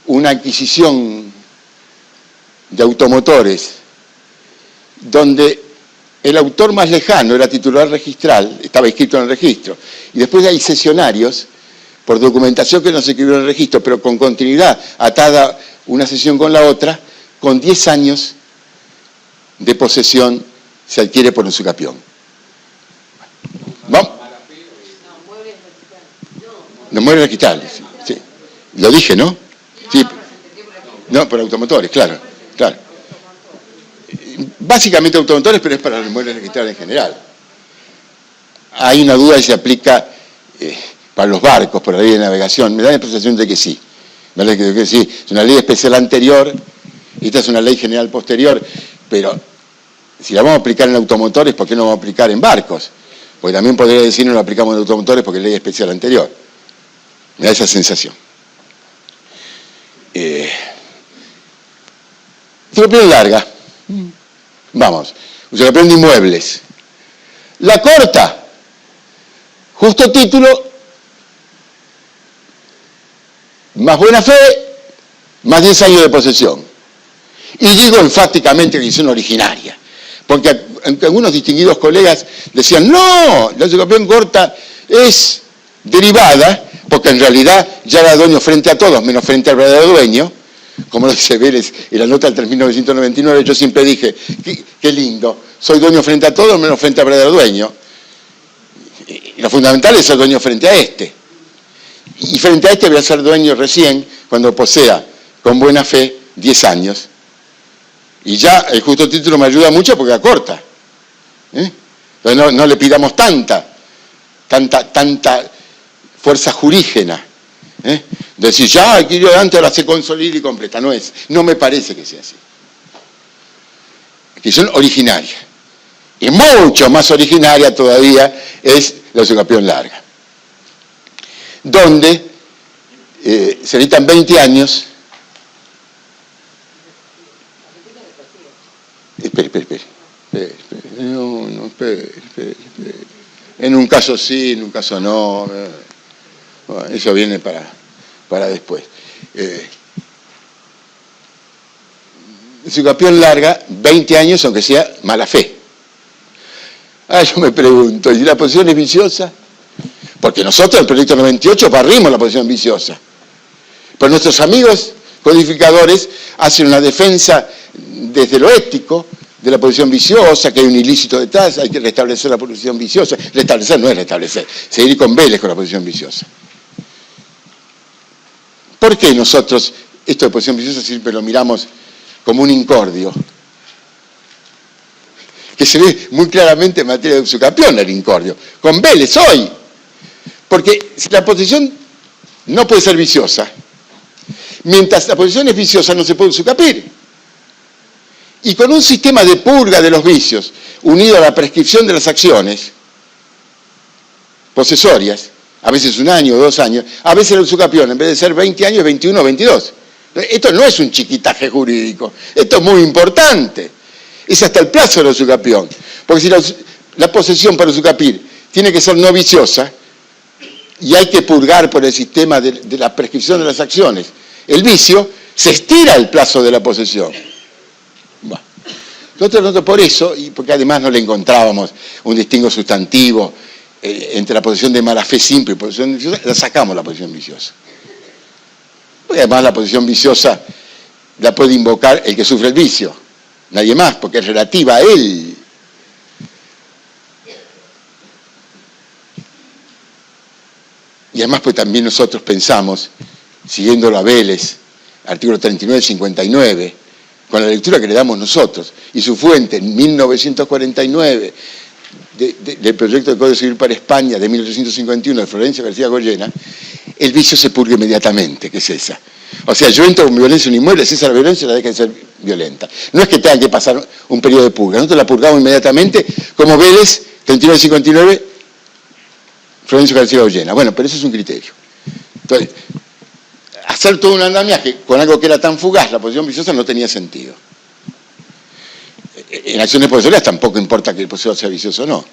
una adquisición de automotores donde el autor más lejano era titular registral, estaba inscrito en el registro, y después hay cesionarios por documentación que no se escribió en el registro, pero con continuidad, atada una cesión con la otra, con 10 años de posesión se adquiere por usucapión. ¿Vamos? No, muebles registrales. Sí. Lo dije, ¿no? Sí. No, por automotores, claro. Básicamente automotores, pero es para los muebles registrales en general. Hay una duda y se aplica para los barcos, por la ley de navegación. Me da la impresión de que sí. ¿Vale? Que sí. Es una ley especial anterior, y esta es una ley general posterior, pero si la vamos a aplicar en automotores, ¿por qué no vamos a aplicar en barcos? Porque también podría decir no la aplicamos en automotores porque es ley especial anterior. Me da esa sensación. Usucapión larga. Vamos. Usucapión de inmuebles. La corta. Justo título. Más buena fe. Más 10 años de posesión. Y digo enfáticamente que son originaria. Porque algunos distinguidos colegas decían, no, la usucapión corta es derivada, porque en realidad ya era dueño frente a todos, menos frente al verdadero dueño, como lo dice Vélez en la nota del 3999, yo siempre dije, qué lindo, soy dueño frente a todos, menos frente al verdadero dueño. Y lo fundamental es ser dueño frente a este. Y frente a este voy a ser dueño recién cuando posea con buena fe 10 años. Y ya el justo título me ayuda mucho porque acorta. Entonces no le pidamos tanta fuerza jurígena. Decir, ya, aquí yo antes la sé consolidar y completa. No me parece que sea así. Que son originarias. Y mucho más originaria todavía es la usucapión larga. Donde se necesitan 20 años. Espere. No, espere. En un caso sí, en un caso no. Bueno, eso viene para después. Usucapión larga 20 años, aunque sea mala fe. Yo me pregunto, ¿y la posición es viciosa? Porque nosotros en el proyecto 98 barrimos la posición viciosa. Pero nuestros amigos codificadores hacen una defensa desde lo ético de la posición viciosa, que hay un ilícito detrás, hay que restablecer la posición viciosa. Restablecer no es restablecer, seguir con Vélez con la posición viciosa. ¿Por qué nosotros esto de posición viciosa siempre lo miramos como un incordio? Que se ve muy claramente en materia de Usucapión el incordio. Con Vélez hoy. Porque si la posición no puede ser viciosa, mientras la posición es viciosa no se puede usucapir. Y con un sistema de purga de los vicios, unido a la prescripción de las acciones posesorias, a veces 1 año o 2 años, a veces el usucapión, en vez de ser 20 años, 21 o 22. Esto no es un chiquitaje jurídico, esto es muy importante. Es hasta el plazo del usucapión. Porque si la posesión para usucapir tiene que ser no viciosa, y hay que purgar por el sistema de la prescripción de las acciones, el vicio, se estira el plazo de la posesión. Bueno, nosotros por eso, y porque además no le encontrábamos un distingo sustantivo entre la posición de mala fe simple y posición viciosa, la sacamos la posición viciosa. Porque además la posición viciosa la puede invocar el que sufre el vicio, nadie más, porque es relativa a él. Y además pues también nosotros pensamos, siguiendo a Vélez, artículo 39 y 59, con la lectura que le damos nosotros, y su fuente en 1949, del proyecto de Código Civil para España de 1851 de Florencio García Goyena, el vicio se purga inmediatamente, que es esa. O sea, yo entro con violencia en un inmueble, si esa la violencia la deja de ser violenta. No es que tengan que pasar un periodo de purga, nosotros la purgamos inmediatamente, como Vélez, 39 y 59, Florencio García Goyena. Bueno, pero eso es un criterio. Entonces, hacer todo un andamiaje con algo que era tan fugaz, la posición viciosa, no tenía sentido. En acciones posesorias tampoco importa que el poseedor sea vicioso o no.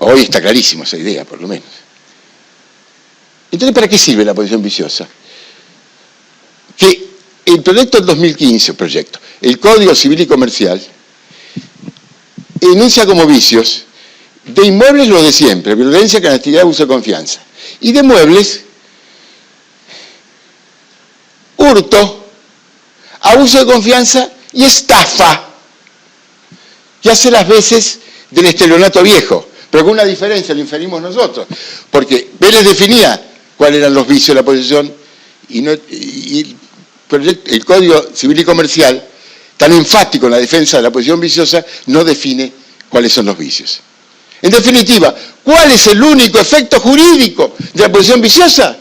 Hoy está clarísimo esa idea, por lo menos. Entonces, ¿para qué sirve la posición viciosa? Que el proyecto del 2015, el Código Civil y Comercial, enuncia como vicios de inmuebles los de siempre: violencia, clandestinidad, abuso de confianza. Y de muebles, hurto, abuso de confianza y estafa, que hace las veces del estelionato viejo, pero con una diferencia, lo inferimos nosotros, porque Vélez definía cuáles eran los vicios de la posesión y el Código Civil y Comercial, tan enfático en la defensa de la posesión viciosa, no define cuáles son los vicios. En definitiva, ¿cuál es el único efecto jurídico de la posesión viciosa?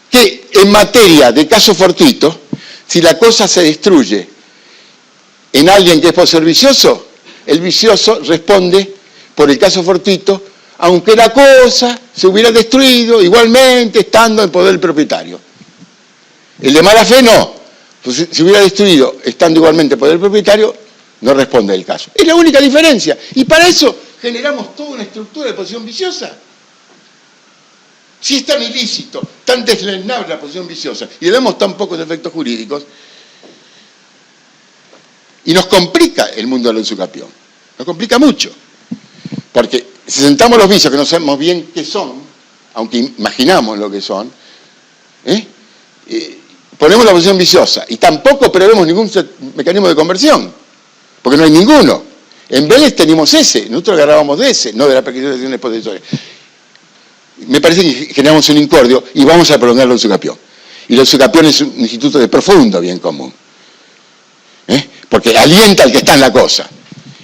Que en materia de caso fortuito, si la cosa se destruye en alguien que es poseedor vicioso, el vicioso responde por el caso fortuito, aunque la cosa se hubiera destruido igualmente estando en poder del propietario. El de mala fe no, pues si hubiera destruido estando igualmente en poder del propietario, no responde el caso. Es la única diferencia. Y para eso generamos toda una estructura de posición viciosa. Si es tan ilícito, tan deslenable la posición viciosa, y le damos tan pocos efectos jurídicos, y nos complica el mundo del usucapión. Nos complica mucho. Porque si sentamos los vicios que no sabemos bien qué son, aunque imaginamos lo que son, ponemos la posición viciosa y tampoco prevemos ningún mecanismo de conversión, porque no hay ninguno. En Vélez tenemos ese, nosotros agarrábamos de ese, no de la prescripción de acciones posesorias. Me parece que generamos un incordio y vamos a prolongar el usucapión. Y el usucapión es un instituto de profundo bien común, porque alienta al que está en la cosa.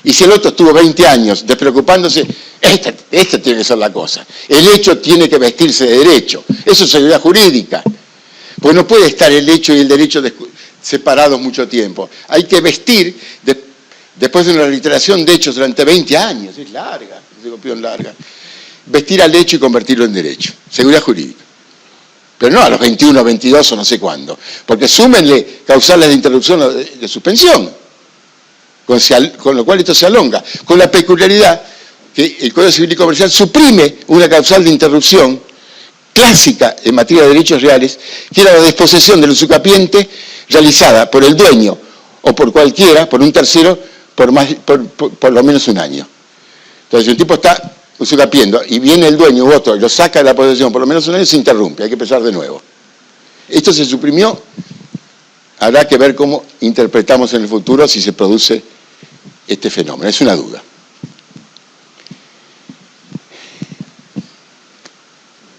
Y si el otro estuvo 20 años despreocupándose, esta tiene que ser la cosa. El hecho tiene que vestirse de derecho. Eso es seguridad jurídica. Porque no puede estar el hecho y el derecho separados mucho tiempo. Hay que vestir, después de una reiteración de hechos durante 20 años, es larga, es una opinión larga, vestir al hecho y convertirlo en derecho. Seguridad jurídica. pero no a los 21, 22 o no sé cuándo, porque súmenle causales de interrupción o de suspensión, con lo cual esto se alonga, con la peculiaridad que el Código Civil y Comercial suprime una causal de interrupción clásica en materia de derechos reales, que era la desposesión del usucapiente realizada por el dueño o por cualquiera, por un tercero, por lo menos un año. Entonces, si un tipo está usucapiendo y viene el dueño u otro y lo saca de la posesión por lo menos un año, se interrumpe, hay que empezar de nuevo. Esto se suprimió, habrá que ver cómo interpretamos en el futuro si se produce este fenómeno, es una duda.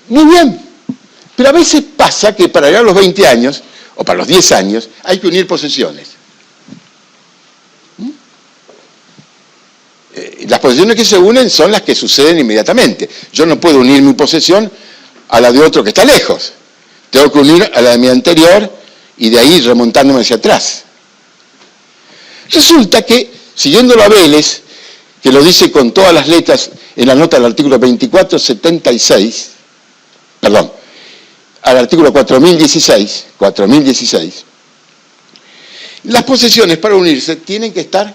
Muy bien, pero a veces pasa que para llegar a los 20 años, o para los 10 años, hay que unir posesiones. Las posesiones que se unen son las que suceden inmediatamente. Yo no puedo unir mi posesión a la de otro que está lejos. Tengo que unir a la de mi anterior y de ahí remontándome hacia atrás. Resulta que, siguiéndolo a Vélez, que lo dice con todas las letras en la nota del artículo 2476, perdón, al artículo 4016, las posesiones para unirse tienen que estar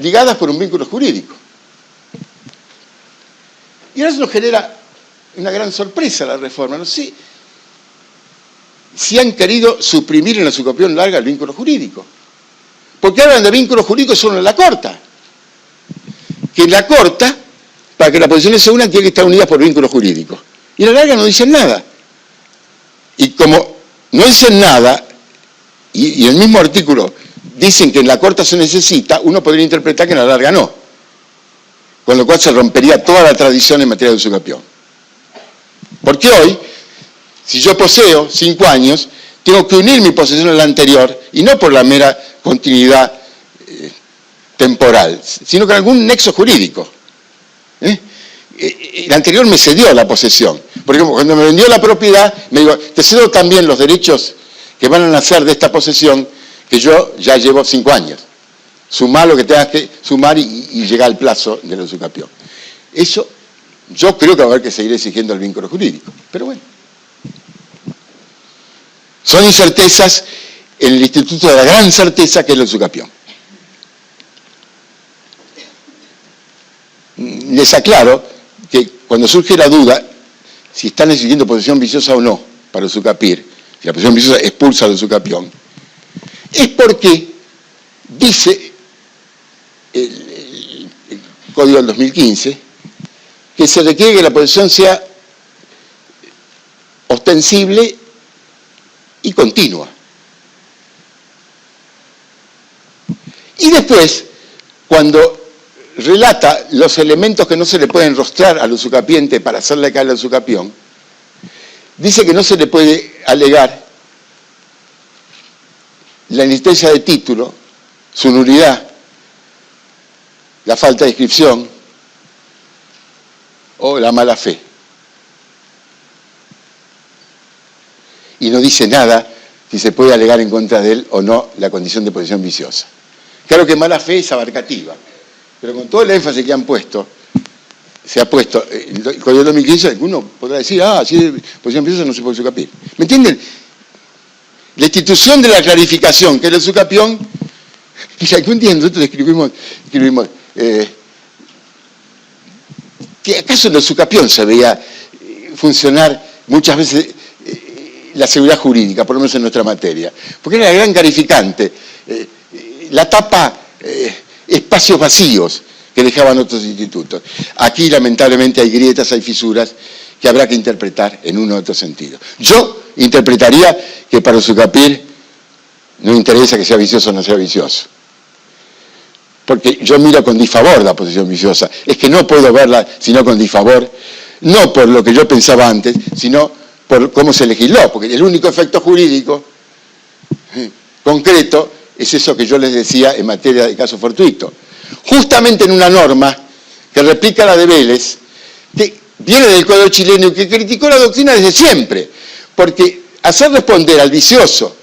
ligadas por un vínculo jurídico. Y ahora eso nos genera una gran sorpresa la reforma. No sé si han querido suprimir en la usucapión larga el vínculo jurídico. Porque hablan de vínculo jurídico solo en la corta. Que en la corta, para que las posesiones se unan, tienen que estar unidas por vínculo jurídico. Y en la larga no dicen nada. Y como no dicen nada, y el mismo artículo dicen que en la corta se necesita, uno podría interpretar que en la larga no. Con lo cual se rompería toda la tradición en materia de usucapión. Porque hoy, si yo poseo 5 años, tengo que unir mi posesión a la anterior, y no por la mera continuidad temporal, sino con algún nexo jurídico. El anterior me cedió la posesión. Por ejemplo, cuando me vendió la propiedad, me dijo, te cedo también los derechos que van a nacer de esta posesión, que yo ya llevo 5 años. Sumar lo que tengas que sumar y llegar al plazo de la usucapión. Eso, yo creo que va a haber que seguir exigiendo el vínculo jurídico. Pero bueno. Son incertezas en el instituto de la gran certeza que es la usucapión. Les aclaro que cuando surge la duda si están exigiendo posesión viciosa o no para usucapir, si la posesión viciosa expulsa la usucapión, es porque dice el Código del 2015 que se requiere que la posesión sea ostensible y continua. Y después, cuando relata los elementos que no se le pueden rostrar al usucapiente para hacerle caer la usucapión, dice que no se le puede alegar la inexistencia de título, su nulidad, la falta de inscripción o la mala fe. Y no dice nada si se puede alegar en contra de él o no la condición de posesión viciosa. Claro que mala fe es abarcativa, pero con todo el énfasis que han puesto, se ha puesto el Código de 2015, uno podrá decir, si es posesión viciosa no se puede usucapir. ¿Me entienden? La institución de la clarificación, que es la usucapión, y algún día nosotros escribimos que acaso en la usucapión se veía funcionar muchas veces la seguridad jurídica, por lo menos en nuestra materia, porque era la gran clarificante, la tapa espacios vacíos que dejaban otros institutos. Aquí lamentablemente hay grietas, hay fisuras que habrá que interpretar en uno u otro sentido. Yo interpretaría que para usucapir no interesa que sea vicioso o no sea vicioso. Porque yo miro con disfavor la posesión viciosa. Es que no puedo verla sino con disfavor, no por lo que yo pensaba antes, sino por cómo se legisló. Porque el único efecto jurídico concreto es eso que yo les decía en materia de caso fortuito. Justamente en una norma que replica la de Vélez, que viene del Código chileno y que criticó la doctrina desde siempre, porque hacer responder al vicioso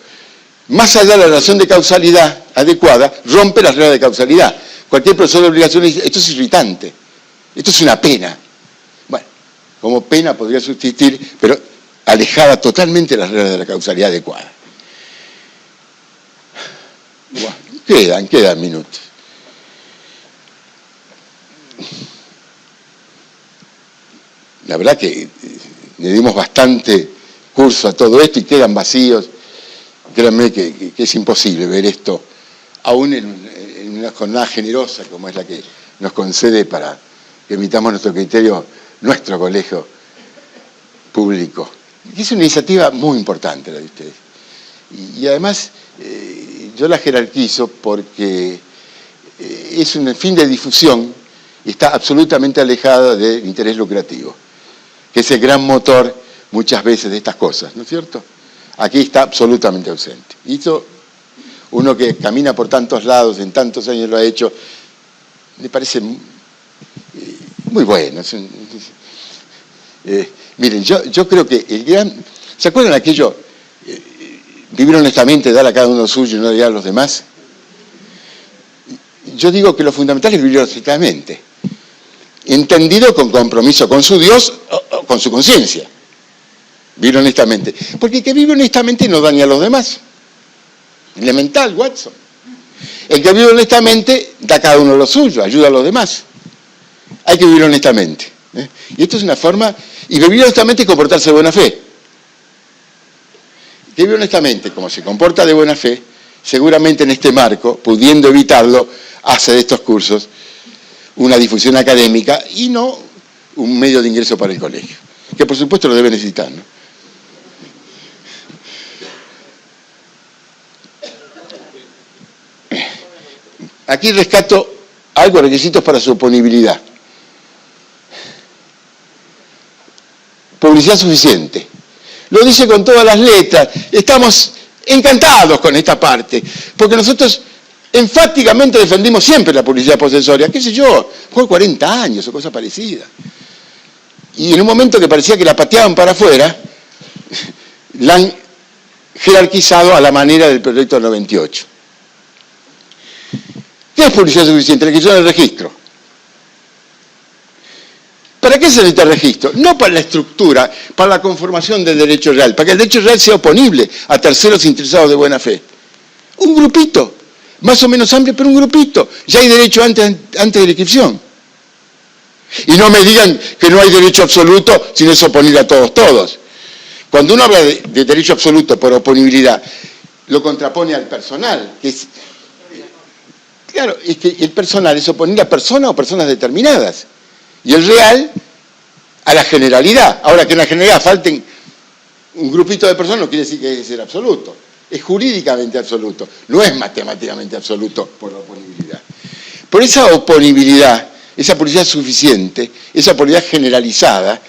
más allá de la relación de causalidad adecuada, rompe las reglas de causalidad. Cualquier profesor de obligaciones dice, esto es irritante, esto es una pena. Bueno, como pena podría subsistir, pero alejada totalmente de las reglas de la causalidad adecuada. Bueno, quedan minutos. La verdad que le dimos bastante curso a todo esto y quedan vacíos. Créanme que es imposible ver esto, aún en una jornada generosa como es la que nos concede para que emitamos nuestro criterio, nuestro colegio público. Es una iniciativa muy importante la de ustedes. Y además yo la jerarquizo porque es un fin de difusión y está absolutamente alejada del interés lucrativo, que es el gran motor muchas veces de estas cosas, ¿no es cierto? Aquí está absolutamente ausente. Y eso, uno que camina por tantos lados, en tantos años lo ha hecho, me parece muy bueno. Miren, yo creo que el gran... ¿Se acuerdan aquello? Vivir honestamente, dar a cada uno suyo y no dar a los demás. Yo digo que lo fundamental es vivir honestamente, entendido con compromiso con su Dios o con su conciencia. Vivir honestamente. Porque el que vive honestamente no daña a los demás. Elemental, Watson. El que vive honestamente da a cada uno lo suyo, ayuda a los demás. Hay que vivir honestamente. Y esto es una forma... Y vivir honestamente es comportarse de buena fe. Que vive honestamente, como se comporta de buena fe, seguramente en este marco, pudiendo evitarlo, hace de estos cursos una difusión académica y no un medio de ingreso para el colegio, que por supuesto lo debe necesitar, ¿no? Aquí rescato algo, requisitos para su oponibilidad. Publicidad suficiente. Lo dice con todas las letras. Estamos encantados con esta parte, porque nosotros enfáticamente defendimos siempre la publicidad posesoria, qué sé yo, por 40 años o cosa parecida. Y en un momento que parecía que la pateaban para afuera, la han jerarquizado a la manera del proyecto 98. ¿Qué es publicidad suficiente? La requisición del registro. ¿Para qué se necesita el registro? No para la estructura, para la conformación del derecho real, para que el derecho real sea oponible a terceros interesados de buena fe. Un grupito, más o menos amplio, pero un grupito. Ya hay derecho antes de la inscripción. Y no me digan que no hay derecho absoluto si no es oponible a todos. Cuando uno habla de derecho absoluto por oponibilidad, lo contrapone al personal, que es... Claro, es que el personal es oponible a personas o personas determinadas. Y el real a la generalidad. Ahora, que en la generalidad falten un grupito de personas no quiere decir que debe ser absoluto. Es jurídicamente absoluto, no es matemáticamente absoluto por la oponibilidad. Por esa oponibilidad, esa publicidad suficiente, esa publicidad generalizada,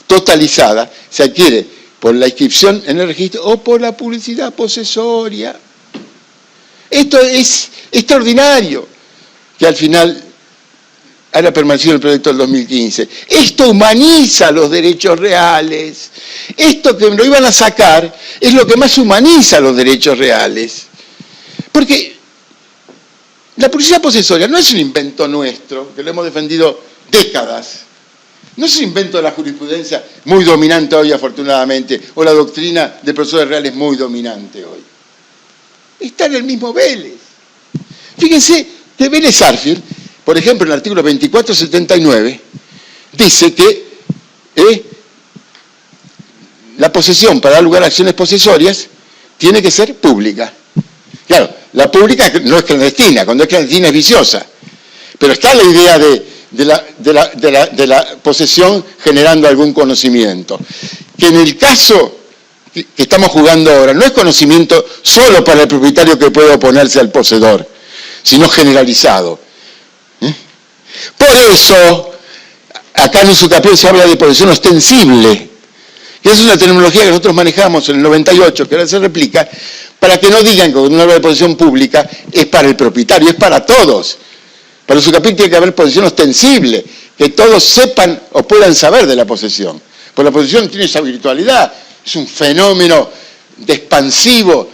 totalizada, se adquiere por la inscripción en el registro o por la publicidad posesoria. Esto es extraordinario, que al final haya permanecido el proyecto del 2015. Esto humaniza los derechos reales. Esto que lo iban a sacar es lo que más humaniza los derechos reales. Porque la publicidad posesoria no es un invento nuestro, que lo hemos defendido décadas. No es un invento de la jurisprudencia muy dominante hoy, afortunadamente, o la doctrina de profesores reales muy dominante hoy. Está en el mismo Vélez. Fíjense que Vélez Arfield, por ejemplo, en el artículo 2479, dice que la posesión para dar lugar a acciones posesorias tiene que ser pública. Claro, la pública no es clandestina, cuando es clandestina es viciosa. Pero está la idea de la posesión generando algún conocimiento. Que en el caso que estamos jugando ahora, no es conocimiento solo para el propietario que puede oponerse al poseedor, sino generalizado. Por eso, acá en Usucapión se habla de posesión ostensible, que es una terminología que nosotros manejamos en el 98, que ahora se replica, para que no digan que cuando uno habla de posesión pública es para el propietario, es para todos. Para Usucapión tiene que haber posesión ostensible, que todos sepan o puedan saber de la posesión. Porque la posesión tiene esa virtualidad, es un fenómeno expansivo,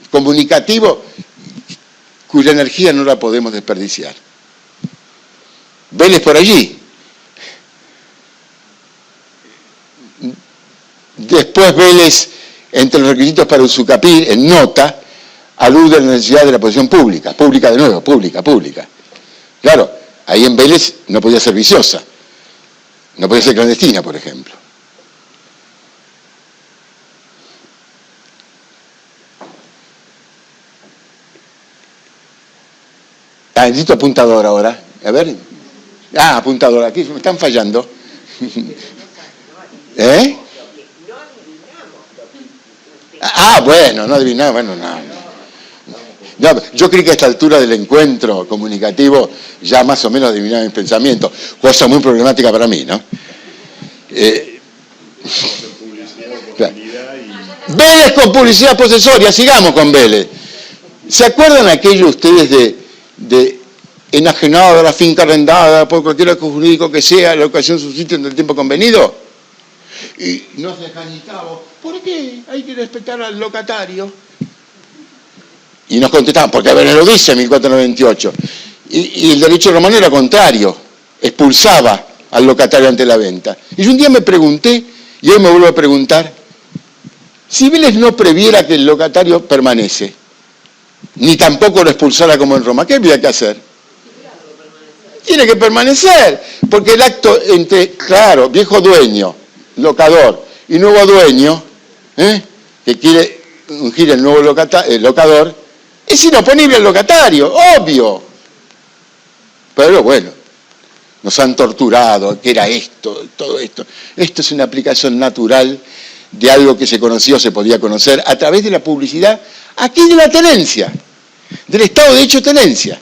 comunicativo, cuya energía no la podemos desperdiciar. Vélez por allí. Después Después Vélez, entre los requisitos para Usucapión, en nota, alude a la necesidad de la posición pública. Pública de nuevo, pública. Claro, ahí en Vélez no podía ser viciosa. No podía ser clandestina, por ejemplo. Necesito apuntador ahora. A ver. Apuntador. Aquí me están fallando. ¿Eh? Bueno, no adivinaba. Bueno, no, yo creí que a esta altura del encuentro comunicativo ya más o menos adivinaba mis pensamientos. Cosa muy problemática para mí, ¿no? Vélez con publicidad posesoria. Sigamos con Vélez. ¿Se acuerdan aquello ustedes de enajenado a la finca arrendada por cualquier acto jurídico que sea, la ocasión subsiste en el tiempo convenido? Y nos desgañitamos, ¿por qué hay que respetar al locatario? Y nos contestaban, porque Vélez lo dice en 1498. Y el derecho romano era contrario, expulsaba al locatario ante la venta. Y yo un día me pregunté, y hoy me vuelvo a preguntar, si Vélez no previera que el locatario permanece, ni tampoco lo expulsara como en Roma, ¿qué había que hacer? Tiene que permanecer, porque el acto entre, claro, viejo dueño, locador, y nuevo dueño, que quiere ungir el nuevo locador, es inoponible al locatario, obvio. Pero bueno, nos han torturado, ¿qué era esto? Todo esto. Esto es una aplicación natural de algo que se conocía o se podía conocer a través de la publicidad, aquí de la tenencia, del Estado de Derecho de tenencia.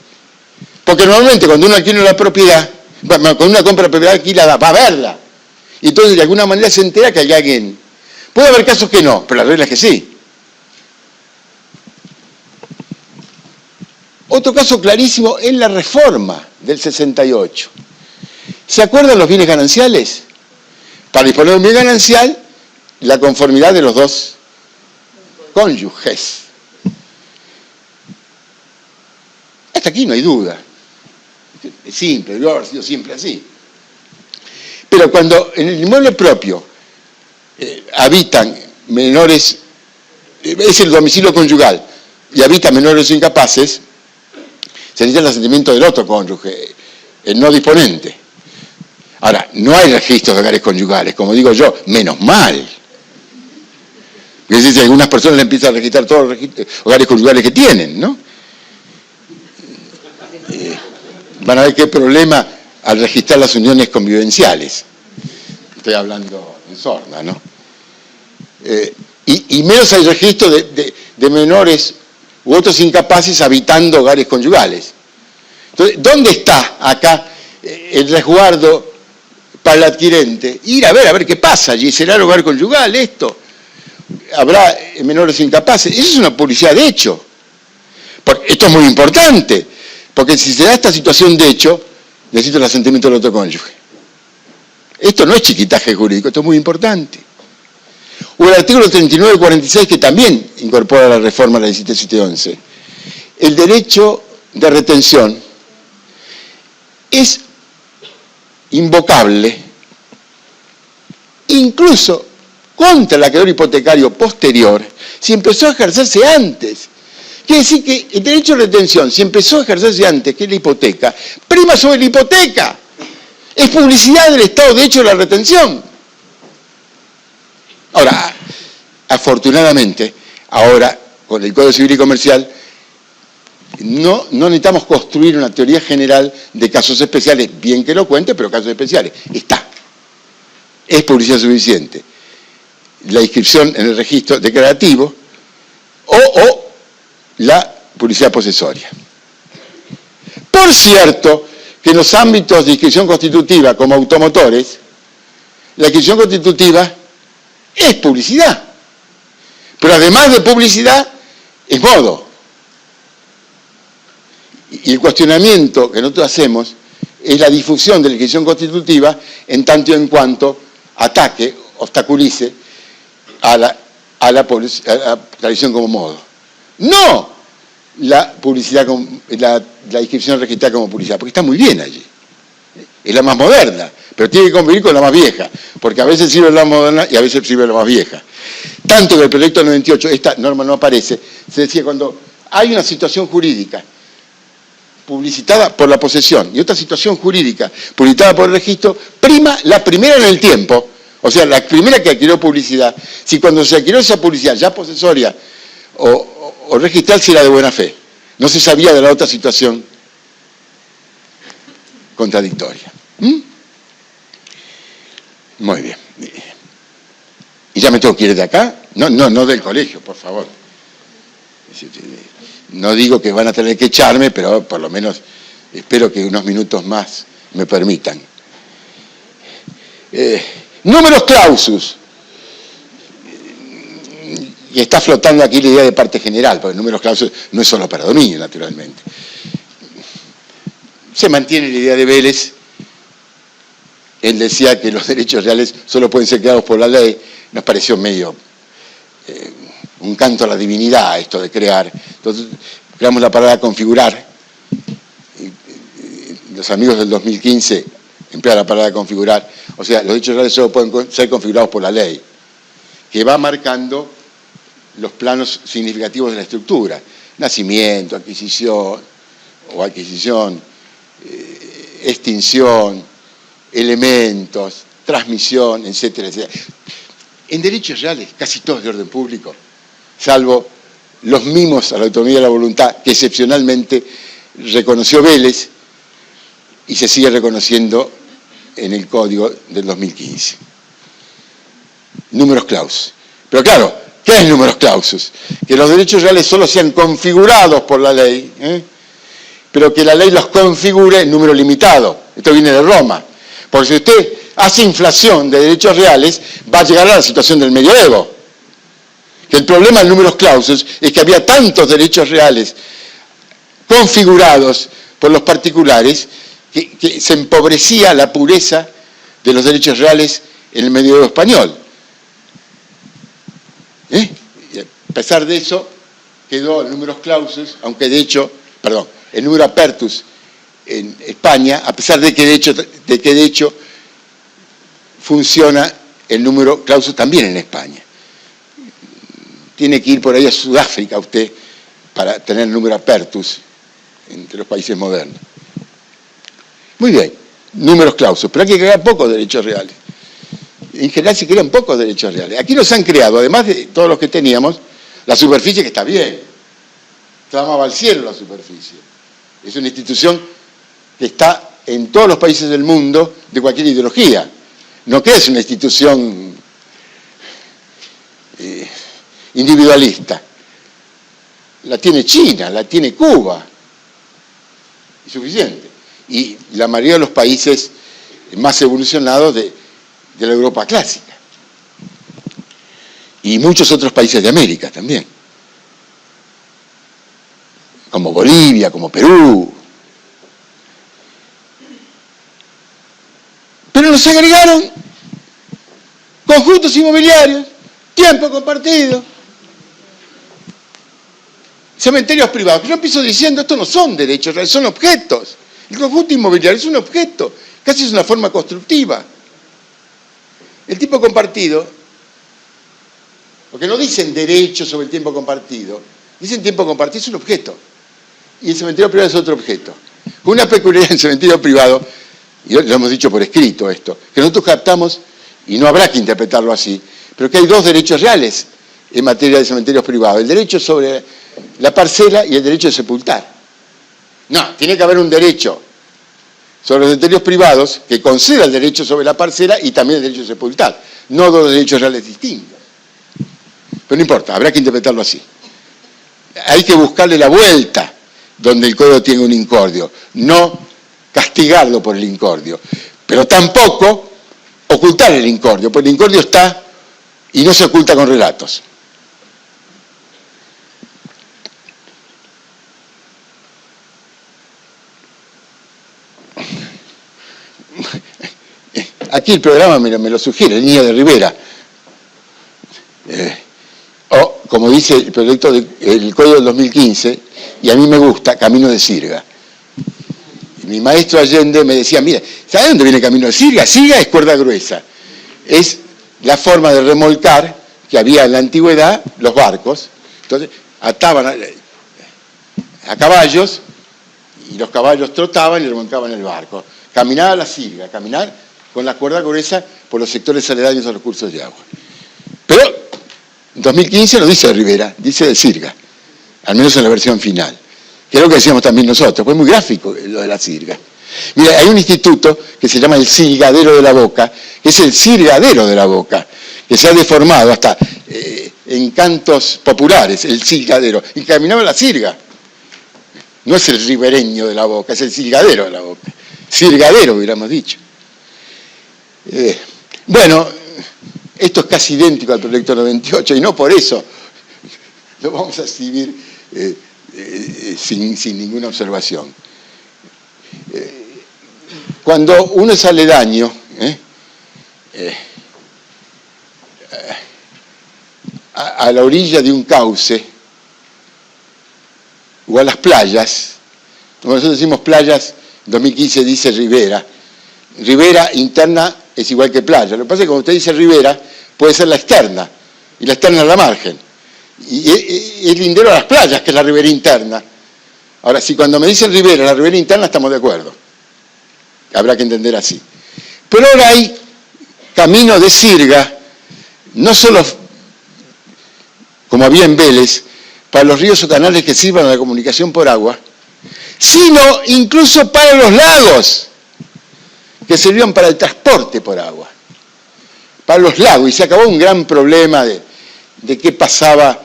Porque normalmente cuando uno adquiere una propiedad, cuando uno compra propiedad alquilada, va a verla. Y entonces de alguna manera se entera que hay alguien. Puede haber casos que no, pero la regla es que sí. Otro caso clarísimo es la reforma del 68. ¿Se acuerdan los bienes gananciales? Para disponer de un bien ganancial, la conformidad de los dos cónyuges. Hasta aquí no hay duda. Es simple, debe haber sido siempre así. Pero cuando en el inmueble propio habitan menores, es el domicilio conyugal, y habitan menores incapaces, se necesita el asentimiento del otro cónyuge, el no disponente. Ahora, no hay registros de hogares conyugales, como digo yo, menos mal. Es decir, algunas personas le empiezan a registrar todos los hogares conyugales que tienen, ¿no? Van a ver qué problema al registrar las uniones convivenciales. Estoy hablando en sorna, ¿no? Y menos hay registro de menores u otros incapaces habitando hogares conyugales. Entonces, ¿dónde está acá el resguardo para el adquirente? Ir a ver qué pasa allí. ¿Será el hogar conyugal esto? ¿Habrá menores incapaces? Eso es una publicidad de hecho. Esto es muy importante, porque si se da esta situación de hecho, necesito el asentimiento del otro cónyuge. Esto no es chiquitaje jurídico, esto es muy importante. O el artículo 39-46, que también incorpora la reforma a la 1711. El derecho de retención es invocable incluso contra el acreedor hipotecario posterior si empezó a ejercerse antes. Quiere decir que el derecho de retención, si empezó a ejercerse antes que la hipoteca, prima sobre la hipoteca. Es publicidad del Estado de Derecho de la retención. Ahora, afortunadamente, ahora con el Código Civil y Comercial, no necesitamos construir una teoría general de casos especiales, bien que lo cuente, pero casos especiales. Está. Es publicidad suficiente. La inscripción en el registro declarativo o la publicidad posesoria. Por cierto, que en los ámbitos de inscripción constitutiva como automotores, la inscripción constitutiva es publicidad. Pero además de publicidad, es modo. Y el cuestionamiento que nosotros hacemos es la difusión de la inscripción constitutiva en tanto y en cuanto ataque, obstaculice a la tradición como modo. No la publicidad, la inscripción registrada como publicidad, porque está muy bien allí. es la más moderna, pero tiene que convivir con la más vieja, porque a veces sirve la moderna y a veces sirve la más vieja. Tanto que el proyecto 98, esta norma no aparece, se decía cuando hay una situación jurídica publicitada por la posesión y otra situación jurídica publicitada por el registro, prima la primera en el tiempo, o sea, la primera que adquirió publicidad, si cuando se adquirió esa publicidad ya posesoria o registral, si era de buena fe. No se sabía de la otra situación contradictoria. Muy bien. ¿Y ya me tengo que ir de acá? No del colegio, por favor. No digo que van a tener que echarme, pero por lo menos espero que unos minutos más me permitan. Números clausus. Y está flotando aquí la idea de parte general, porque números clausus no es solo para dominio, naturalmente. Se mantiene la idea de Vélez. Él decía que los derechos reales solo pueden ser creados por la ley. Nos pareció medio un canto a la divinidad esto de crear. Entonces creamos la palabra configurar. Los amigos del 2015 emplean la palabra configurar. O sea, los derechos reales solo pueden ser configurados por la ley, que va marcando los planos significativos de la estructura. Nacimiento, adquisición, extinción, elementos, transmisión, etcétera, etcétera. En derechos reales, casi todos de orden público, salvo los mimos a la autonomía de la voluntad, que excepcionalmente reconoció Vélez y se sigue reconociendo en el Código del 2015. Números clausus. Pero claro, ¿qué es números clausus? Que los derechos reales solo sean configurados por la ley, pero que la ley los configure en número limitado. Esto viene de Roma. Porque si usted hace inflación de derechos reales, va a llegar a la situación del medioevo. Que el problema en números clausus es que había tantos derechos reales configurados por los particulares que se empobrecía la pureza de los derechos reales en el medioevo español. Y a pesar de eso, quedó el números clausus, aunque de hecho, el número apertus en España, a pesar de que de hecho funciona el número clausus también en España. Tiene que ir por ahí a Sudáfrica usted para tener el número apertus entre los países modernos. Muy bien, números clausus, pero hay que crear pocos derechos reales. En general se crean pocos derechos reales. Aquí nos han creado, además de todos los que teníamos, la superficie, que está bien. Clamaba al cielo la superficie. Es una institución que está en todos los países del mundo de cualquier ideología. No que es una institución individualista. La tiene China, la tiene Cuba. Es suficiente. Y la mayoría de los países más evolucionados de la Europa clásica. Y muchos otros países de América también. Como Bolivia, como Perú. Pero nos agregaron conjuntos inmobiliarios, tiempo compartido, cementerios privados. Yo empiezo diciendo, estos no son derechos reales, son objetos. El conjunto inmobiliario es un objeto, casi es una forma constructiva. El tiempo compartido, porque no dicen derecho sobre el tiempo compartido, dicen tiempo compartido es un objeto. Y el cementerio privado es otro objeto. Una peculiaridad en el cementerio privado, y lo hemos dicho por escrito esto, que nosotros captamos, y no habrá que interpretarlo así, pero que hay dos derechos reales en materia de cementerios privados, el derecho sobre la parcela y el derecho de sepultar. No, tiene que haber un derecho sobre los cementerios privados que conceda el derecho sobre la parcela y también el derecho de sepultar, no dos derechos reales distintos. Pero no importa, habrá que interpretarlo así. Hay que buscarle la vuelta donde el código tiene un incordio, no castigarlo por el incordio, pero tampoco ocultar el incordio, porque el incordio está y no se oculta con relatos. Aquí el programa me lo sugiere, el Niño de Rivera. O, como dice el proyecto del Código del 2015, y a mí me gusta, Camino de Sirga. mi maestro Allende me decía, mira, ¿sabes dónde viene el camino de Sirga? Sirga es cuerda gruesa. Es la forma de remolcar que había en la antigüedad los barcos. Entonces, ataban a caballos y los caballos trotaban y remolcaban el barco. Caminaba la Sirga, caminar con la cuerda gruesa por los sectores aledaños a los cursos de agua. Pero en 2015 no dice de Rivera, dice de Sirga, al menos en la versión final. Que es lo que decíamos también nosotros, fue muy gráfico lo de la Sirga. Mira, hay un instituto que se llama el Silgadero de la Boca, que es el Sirgadero de la Boca, que se ha deformado hasta en cantos populares, el Silgadero, y caminaba la Sirga. No es el ribereño de la Boca, es el Silgadero de la Boca. Sirgadero, hubiéramos dicho. Bueno, esto es casi idéntico al proyecto 98, y no por eso lo vamos a escribir sin ninguna observación. Cuando uno es aledaño, a la orilla de un cauce, o a las playas, como nosotros decimos playas, en 2015 dice ribera. Ribera interna es igual que playa. Lo que pasa es que cuando usted dice ribera, puede ser la externa, y la externa es la margen. Y es lindero a las playas, que es la ribera interna. Ahora, si cuando me dicen ribera, la ribera interna, estamos de acuerdo. Habrá que entender así. Pero ahora hay camino de Sirga, no solo como había en Vélez, para los ríos o canales que sirvan a la comunicación por agua, sino incluso para los lagos, que sirvieron para el transporte por agua. Para los lagos, y se acabó un gran problema de qué pasaba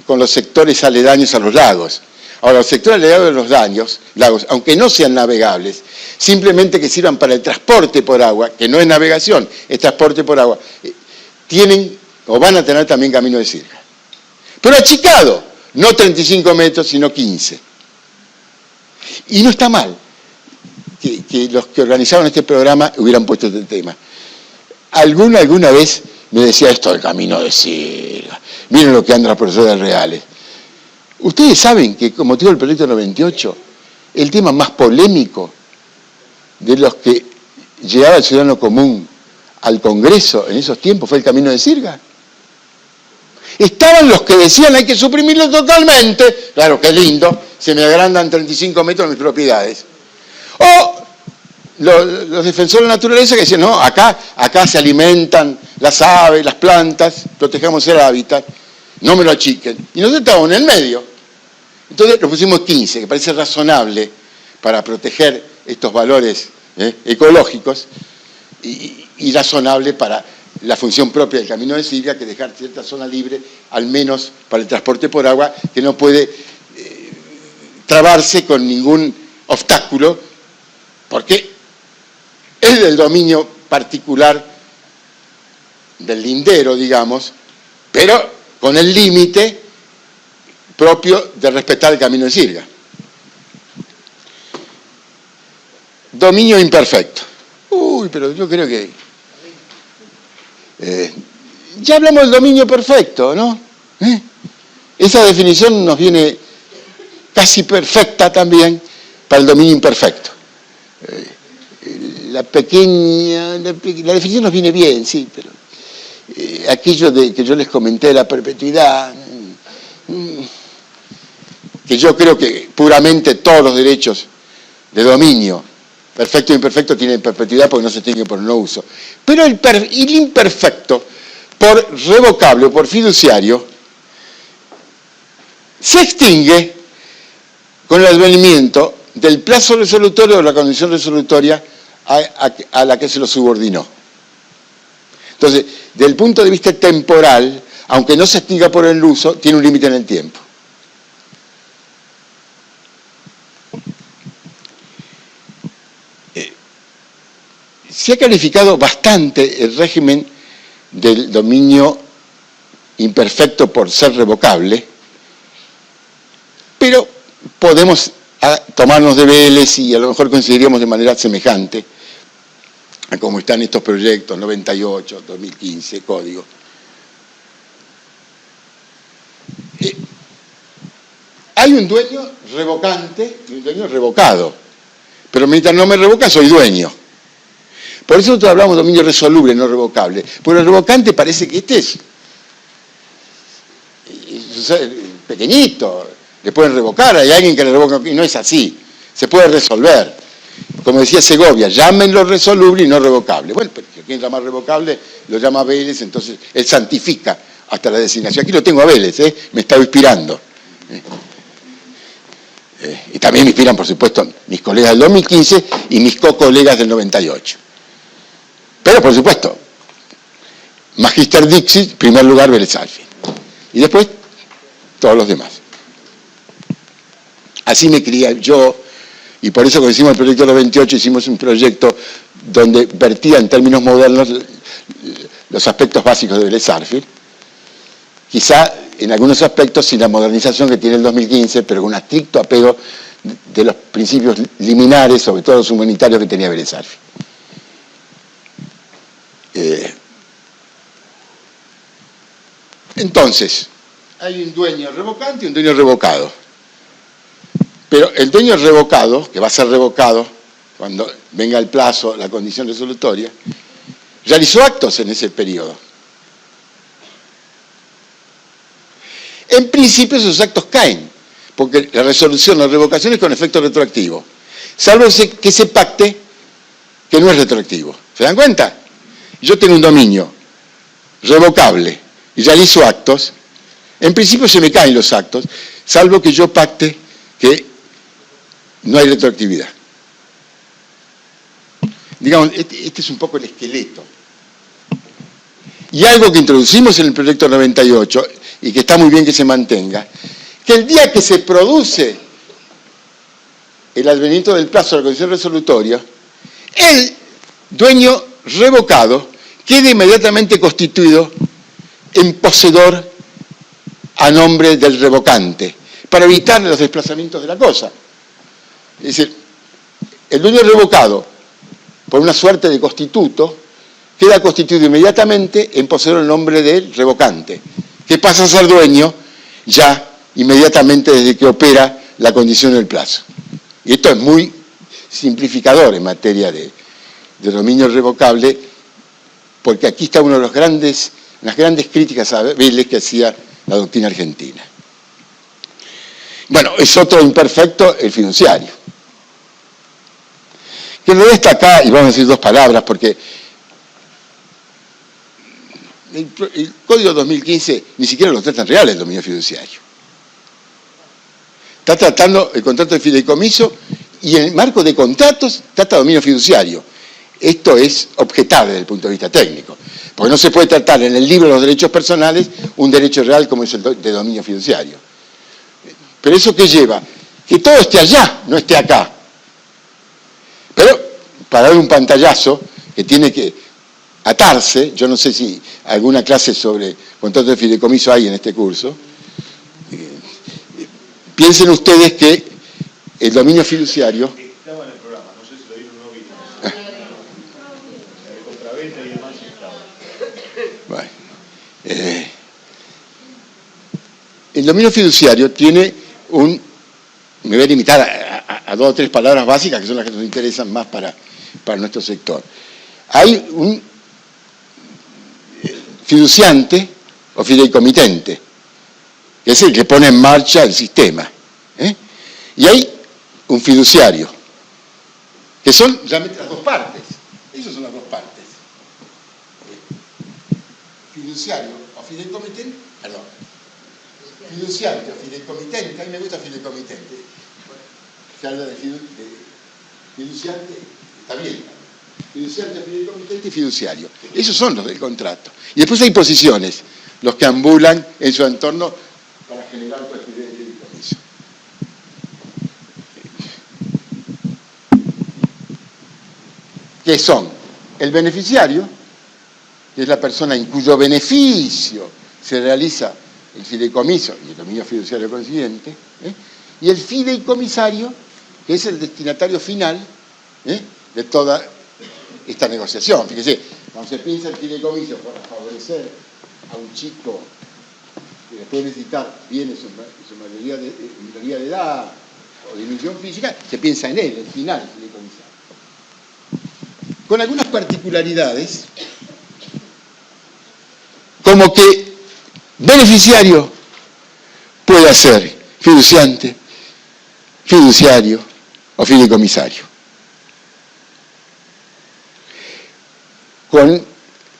con los sectores aledaños a los lagos. Ahora, los sectores aledaños a los lagos, aunque no sean navegables, simplemente que sirvan para el transporte por agua, que no es navegación, es transporte por agua, tienen o van a tener también camino de Sirga. Pero achicado, no 35 metros, sino 15. Y no está mal que los que organizaron este programa hubieran puesto este tema. Alguna vez me decía esto del camino de Sirga. Miren lo que anda los profesores reales. Ustedes saben que con motivo del proyecto 98, el tema más polémico de los que llegaba el ciudadano común al Congreso en esos tiempos fue el camino de Sirga. Estaban los que decían hay que suprimirlo totalmente. Claro, qué lindo, se me agrandan 35 metros mis propiedades. O los defensores de la naturaleza que decían, no, acá se alimentan las aves, las plantas, protejamos el hábitat, no me lo achiquen. Y nosotros estábamos en el medio. Entonces lo pusimos 15, que parece razonable para proteger estos valores ecológicos y razonable para la función propia del camino de Sirga, que dejar cierta zona libre, al menos para el transporte por agua, que no puede trabarse con ningún obstáculo, porque es del dominio particular del lindero, digamos, pero con el límite propio de respetar el camino de Sirga. Dominio imperfecto. Uy, pero yo creo que ya hablamos del dominio perfecto, ¿no? Esa definición nos viene casi perfecta también para el dominio imperfecto. La definición nos viene bien, sí, pero aquello que yo les comenté de la perpetuidad, que yo creo que puramente todos los derechos de dominio, perfecto e imperfecto, tienen perpetuidad porque no se extingue por no uso. Pero el imperfecto, por revocable o por fiduciario, se extingue con el advenimiento del plazo resolutorio o la condición resolutoria a la que se lo subordinó. Entonces, desde el punto de vista temporal, aunque no se extinga por el uso, tiene un límite en el tiempo. Se ha calificado bastante el régimen del dominio imperfecto por ser revocable, pero podemos tomarnos de Vélez y a lo mejor coincidiríamos de manera semejante a cómo están estos proyectos, 98, 2015, código. Hay un dueño revocante y un dueño revocado. Pero mientras no me revoca, soy dueño. Por eso nosotros hablamos de dominio resoluble, no revocable. Porque el revocante parece que este es pequeñito, le pueden revocar, hay alguien que le revoca, y no es así. Se puede resolver. Como decía Segovia, llámenlo resoluble y no revocable. Bueno, pero quien llama revocable lo llama Vélez, entonces él santifica hasta la designación. Aquí lo tengo a Vélez, me está inspirando. Y también me inspiran, por supuesto, mis colegas del 2015 y mis co-colegas del 98. Pero, por supuesto, Magister Dixit, primer lugar, Vélez Sarsfield. Y después, todos los demás. Así me crié yo, y por eso cuando hicimos el proyecto 98, hicimos un proyecto donde vertía en términos modernos los aspectos básicos de Vélez Sarsfield. Quizá en algunos aspectos sin la modernización que tiene el 2015, pero con un estricto apego de los principios liminares, sobre todo los humanitarios que tenía Vélez Sarsfield. Entonces, hay un dueño revocante y un dueño revocado. Pero el dueño revocado, que va a ser revocado cuando venga el plazo, la condición resolutoria, realizó actos en ese periodo. En principio esos actos caen, porque la resolución o revocación es con efecto retroactivo, salvo que se pacte que no es retroactivo. ¿Se dan cuenta? Yo tengo un dominio revocable y realizo actos, en principio se me caen los actos, salvo que yo pacte que no hay retroactividad. Digamos, este es un poco el esqueleto. Y algo que introducimos en el proyecto 98, y que está muy bien que se mantenga, que el día que se produce el advenimiento del plazo de la condición resolutoria, el dueño revocado quede inmediatamente constituido en poseedor a nombre del revocante, para evitar los desplazamientos de la cosa. Es decir, el dueño revocado, por una suerte de constituto, queda constituido inmediatamente en poseedor el nombre del revocante, que pasa a ser dueño ya inmediatamente desde que opera la condición del plazo. Y esto es muy simplificador en materia de dominio revocable, porque aquí está una de las grandes críticas a Vélez que hacía la doctrina argentina. Bueno, es otro imperfecto, el fiduciario. Que lo está acá, y vamos a decir dos palabras, porque el Código 2015 ni siquiera lo trata en real el dominio fiduciario. Está tratando el contrato de fideicomiso y en el marco de contratos trata dominio fiduciario. Esto es objetable desde el punto de vista técnico, porque no se puede tratar en el libro de los derechos personales un derecho real como es el de dominio fiduciario. Pero ¿eso qué lleva? Que todo esté allá, no esté acá. Pero, para dar un pantallazo que tiene que atarse, yo no sé si alguna clase sobre contrato de fideicomiso hay en este curso, piensen ustedes que el dominio fiduciario... Estaba en el programa, no sé si lo vieron o no vieron. De compraventa y demás estaba. Bueno, el dominio fiduciario tiene me voy a limitar a dos o tres palabras básicas que son las que nos interesan más para nuestro sector. Hay un fiduciante o fideicomitente, que es el que pone en marcha el sistema. Y hay un fiduciario, que son realmente las dos partes. Esas son las dos partes. Fiduciario o fideicomitente, perdón. Fiduciante o fideicomitente, a mí me gusta fideicomitente. Se habla de fiduciante, está bien. Fiduciante, fideicomitente y fiduciario. Esos son los del contrato. Y después hay posiciones, los que ambulan en su entorno para generar actividad de fideicomiso. Que son el beneficiario, que es la persona en cuyo beneficio se realiza el fideicomiso y el dominio fiduciario consiguiente, y el fideicomisario, que es el destinatario final de toda esta negociación. Fíjese, cuando se piensa el fideicomiso para favorecer a un chico que después de necesitar bienes en su mayoría de edad o dimensión física, se piensa en él, el final del fideicomisario. Con algunas particularidades, como que beneficiario puede ser fiduciante, fiduciario o fideicomisario. Con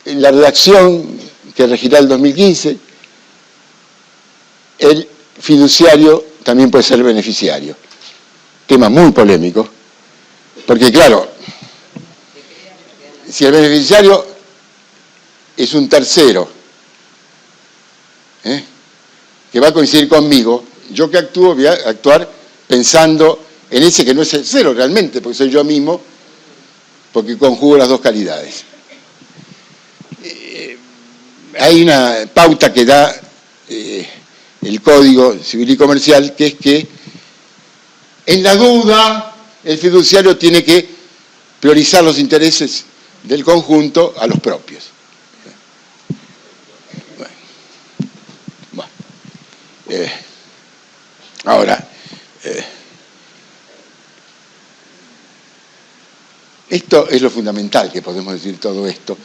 la redacción que regirá el 2015, el fiduciario también puede ser beneficiario. Tema muy polémico, porque claro, si el beneficiario es un tercero, que va a coincidir conmigo, yo que actúo voy a actuar pensando en ese que no es el cero realmente, porque soy yo mismo, porque conjugo las dos calidades. Hay una pauta que da el Código Civil y Comercial, que es que en la duda el fiduciario tiene que priorizar los intereses del conjunto a los propios. Ahora, esto es lo fundamental que podemos decir todo esto.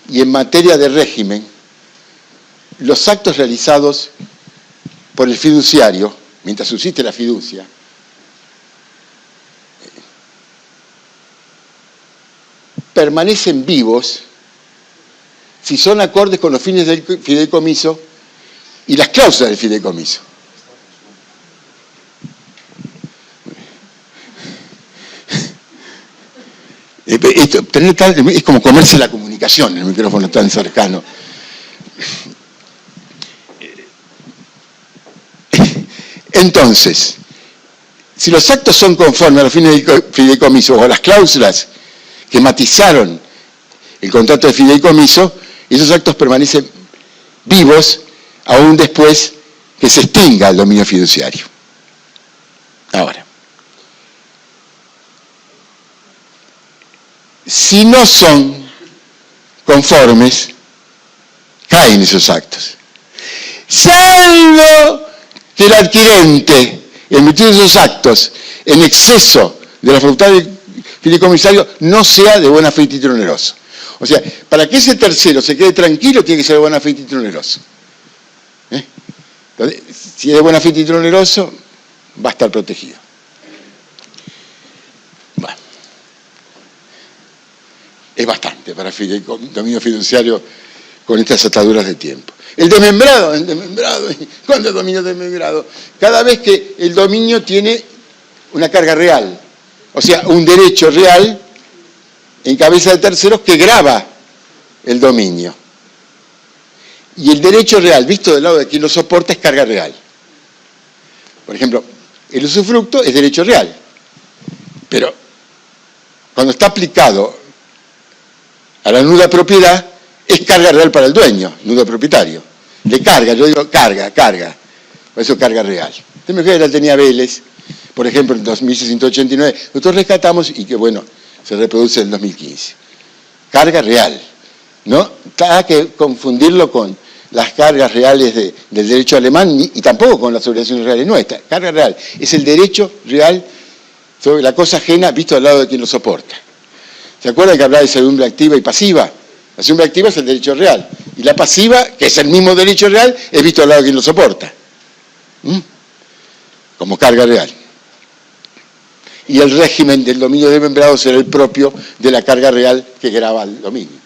Y en materia de régimen, los actos realizados por el fiduciario, mientras subsiste la fiducia, permanecen vivos si son acordes con los fines del fideicomiso y las cláusulas del fideicomiso. Es como comerse la comunicación, el micrófono tan cercano. Entonces, si los actos son conformes a los fines del fideicomiso o a las cláusulas que matizaron el contrato de fideicomiso, esos actos permanecen vivos aún después que se extinga el dominio fiduciario. Ahora, si no son conformes, caen esos actos. Salvo que el adquirente, en virtud de esos actos, en exceso de la facultad del fideicomisario, no sea de buena fe y título oneroso. O sea, para que ese tercero se quede tranquilo, tiene que ser de buena fe y título oneroso. Entonces, si es de buena fe y título oneroso, va a estar protegido. Bueno, es bastante para el dominio fiduciario con estas ataduras de tiempo. El desmembrado, ¿cuándo es dominio desmembrado? Cada vez que el dominio tiene una carga real, o sea, un derecho real en cabeza de terceros que grava el dominio. Y el derecho real, visto del lado de quien lo soporta, es carga real. Por ejemplo, el usufructo es derecho real, pero cuando está aplicado a la nuda propiedad, es carga real para el dueño, nudo propietario. Le carga, yo digo carga, por eso carga real. Esta mujer la tenía Vélez, por ejemplo, en 2689, nosotros rescatamos y que, bueno, se reproduce en 2015. Carga real, ¿no? Hay que confundirlo con las cargas reales del derecho alemán y tampoco con las obligaciones reales nuestras. Carga real es el derecho real sobre la cosa ajena visto al lado de quien lo soporta. ¿Se acuerdan que hablaba de servidumbre activa y pasiva? La servidumbre activa es el derecho real. Y la pasiva, que es el mismo derecho real, es visto al lado de quien lo soporta. Como carga real. Y el régimen del dominio desmembrado será el propio de la carga real que grava el dominio.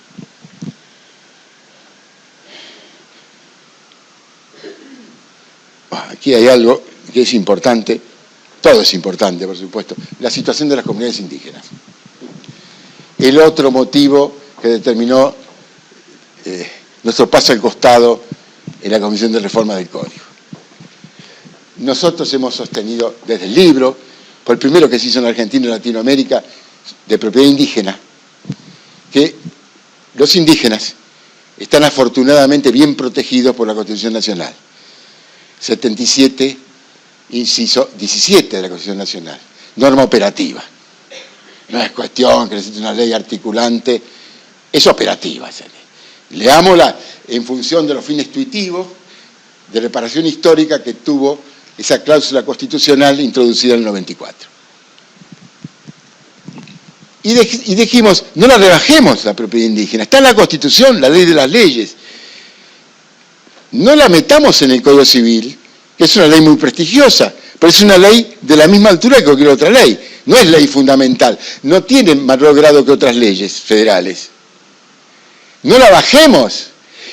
Aquí hay algo que es importante, todo es importante, por supuesto, la situación de las comunidades indígenas. El otro motivo que determinó nuestro paso al costado en la Comisión de Reforma del Código. Nosotros hemos sostenido desde el libro, por el primero que se hizo en Argentina y Latinoamérica, de propiedad indígena, que los indígenas están afortunadamente bien protegidos por la Constitución Nacional. 77, inciso 17 de la Constitución Nacional, norma operativa. No es cuestión que necesite una ley articulante, es operativa esa ley. Leámosla en función de los fines tuitivos de reparación histórica que tuvo esa cláusula constitucional introducida en el 94. Y dijimos, no la rebajemos la propiedad indígena, está en la Constitución, la ley de las leyes. No la metamos en el Código Civil, que es una ley muy prestigiosa, pero es una ley de la misma altura que cualquier otra ley. No es ley fundamental, no tiene mayor grado que otras leyes federales. No la bajemos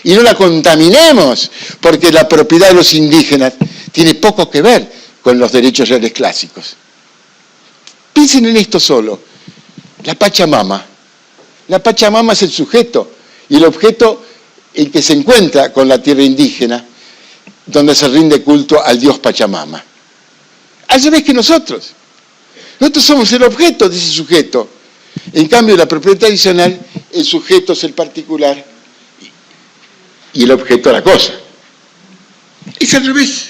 y no la contaminemos, porque la propiedad de los indígenas tiene poco que ver con los derechos reales clásicos. Piensen en esto solo. La Pachamama. La Pachamama es el sujeto y el objeto en que se encuentra con la tierra indígena, donde se rinde culto al dios Pachamama. Al revés que nosotros. Nosotros somos el objeto de ese sujeto. En cambio, la propiedad tradicional, el sujeto es el particular y el objeto la cosa. Es al revés.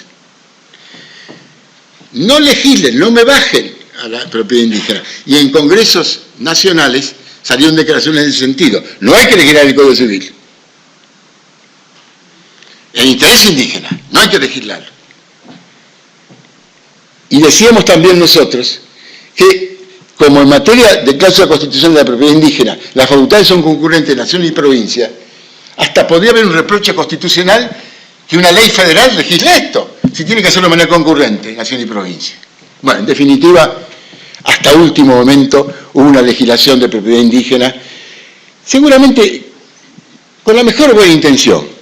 No legislen, no me bajen a la propiedad indígena. Y en congresos nacionales salieron declaraciones en ese sentido. No hay que legislar el Código Civil. El interés indígena, no hay que legislarlo. Y decíamos también nosotros que, como en materia de cláusula constitucional de la propiedad indígena, las facultades son concurrentes de nación y provincia, hasta podría haber un reproche constitucional que una ley federal legisle esto, si tiene que hacerlo de manera concurrente, nación y provincia. Bueno, en definitiva, hasta último momento hubo una legislación de propiedad indígena, seguramente con la mejor buena intención.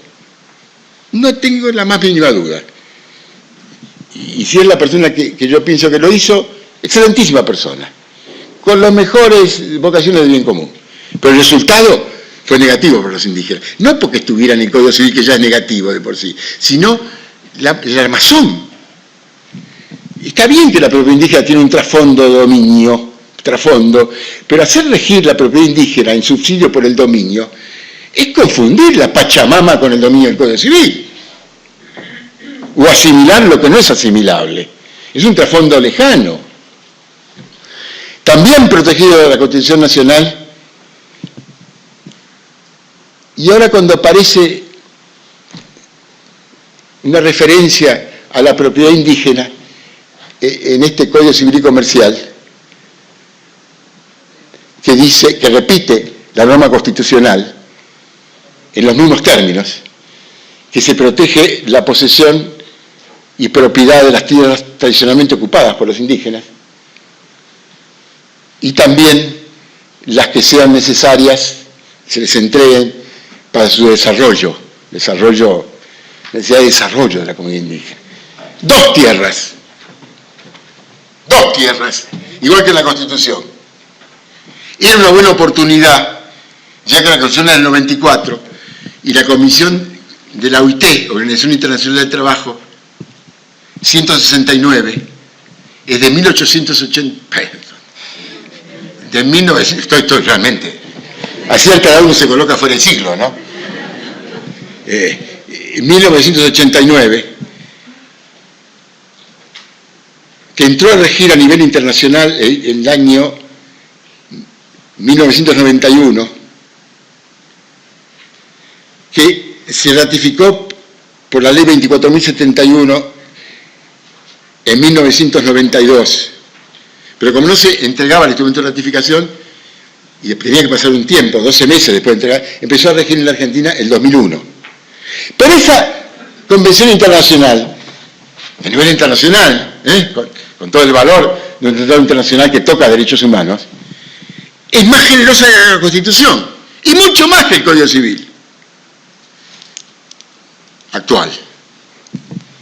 No tengo la más mínima duda. Y si es la persona que yo pienso que lo hizo, excelentísima persona, con las mejores vocaciones de bien común. Pero el resultado fue negativo para los indígenas. No porque estuviera en el Código Civil, que ya es negativo de por sí, sino el armazón. Está bien que la propiedad indígena tiene un trasfondo de dominio, pero hacer regir la propiedad indígena en subsidio por el dominio es confundir la Pachamama con el dominio del Código Civil. O asimilar lo que no es asimilable. Es un trasfondo lejano. También protegido de la Constitución Nacional. Y ahora cuando aparece una referencia a la propiedad indígena en este Código Civil y Comercial, que dice, que repite la norma constitucional en los mismos términos, que se protege la posesión y propiedad de las tierras tradicionalmente ocupadas por los indígenas, y también las que sean necesarias se les entreguen para su desarrollo, necesidad de desarrollo de la comunidad indígena. Dos tierras, igual que en la Constitución. Era una buena oportunidad, ya que la Constitución es del 94, y la Comisión de la OIT, Organización Internacional del Trabajo, 169, es de 1880, de 1900, estoy realmente, así cada uno se coloca fuera del siglo, ¿no? 1989, que entró a regir a nivel internacional el año 1991, que se ratificó por la ley 24.071 en 1992. Pero como no se entregaba el instrumento de ratificación, y tenía que pasar un tiempo, 12 meses después de entregar, empezó a regir en la Argentina el 2001. Pero esa convención internacional, a nivel internacional, con todo el valor de un tratado internacional que toca derechos humanos, es más generosa que la Constitución, y mucho más que el Código Civil actual,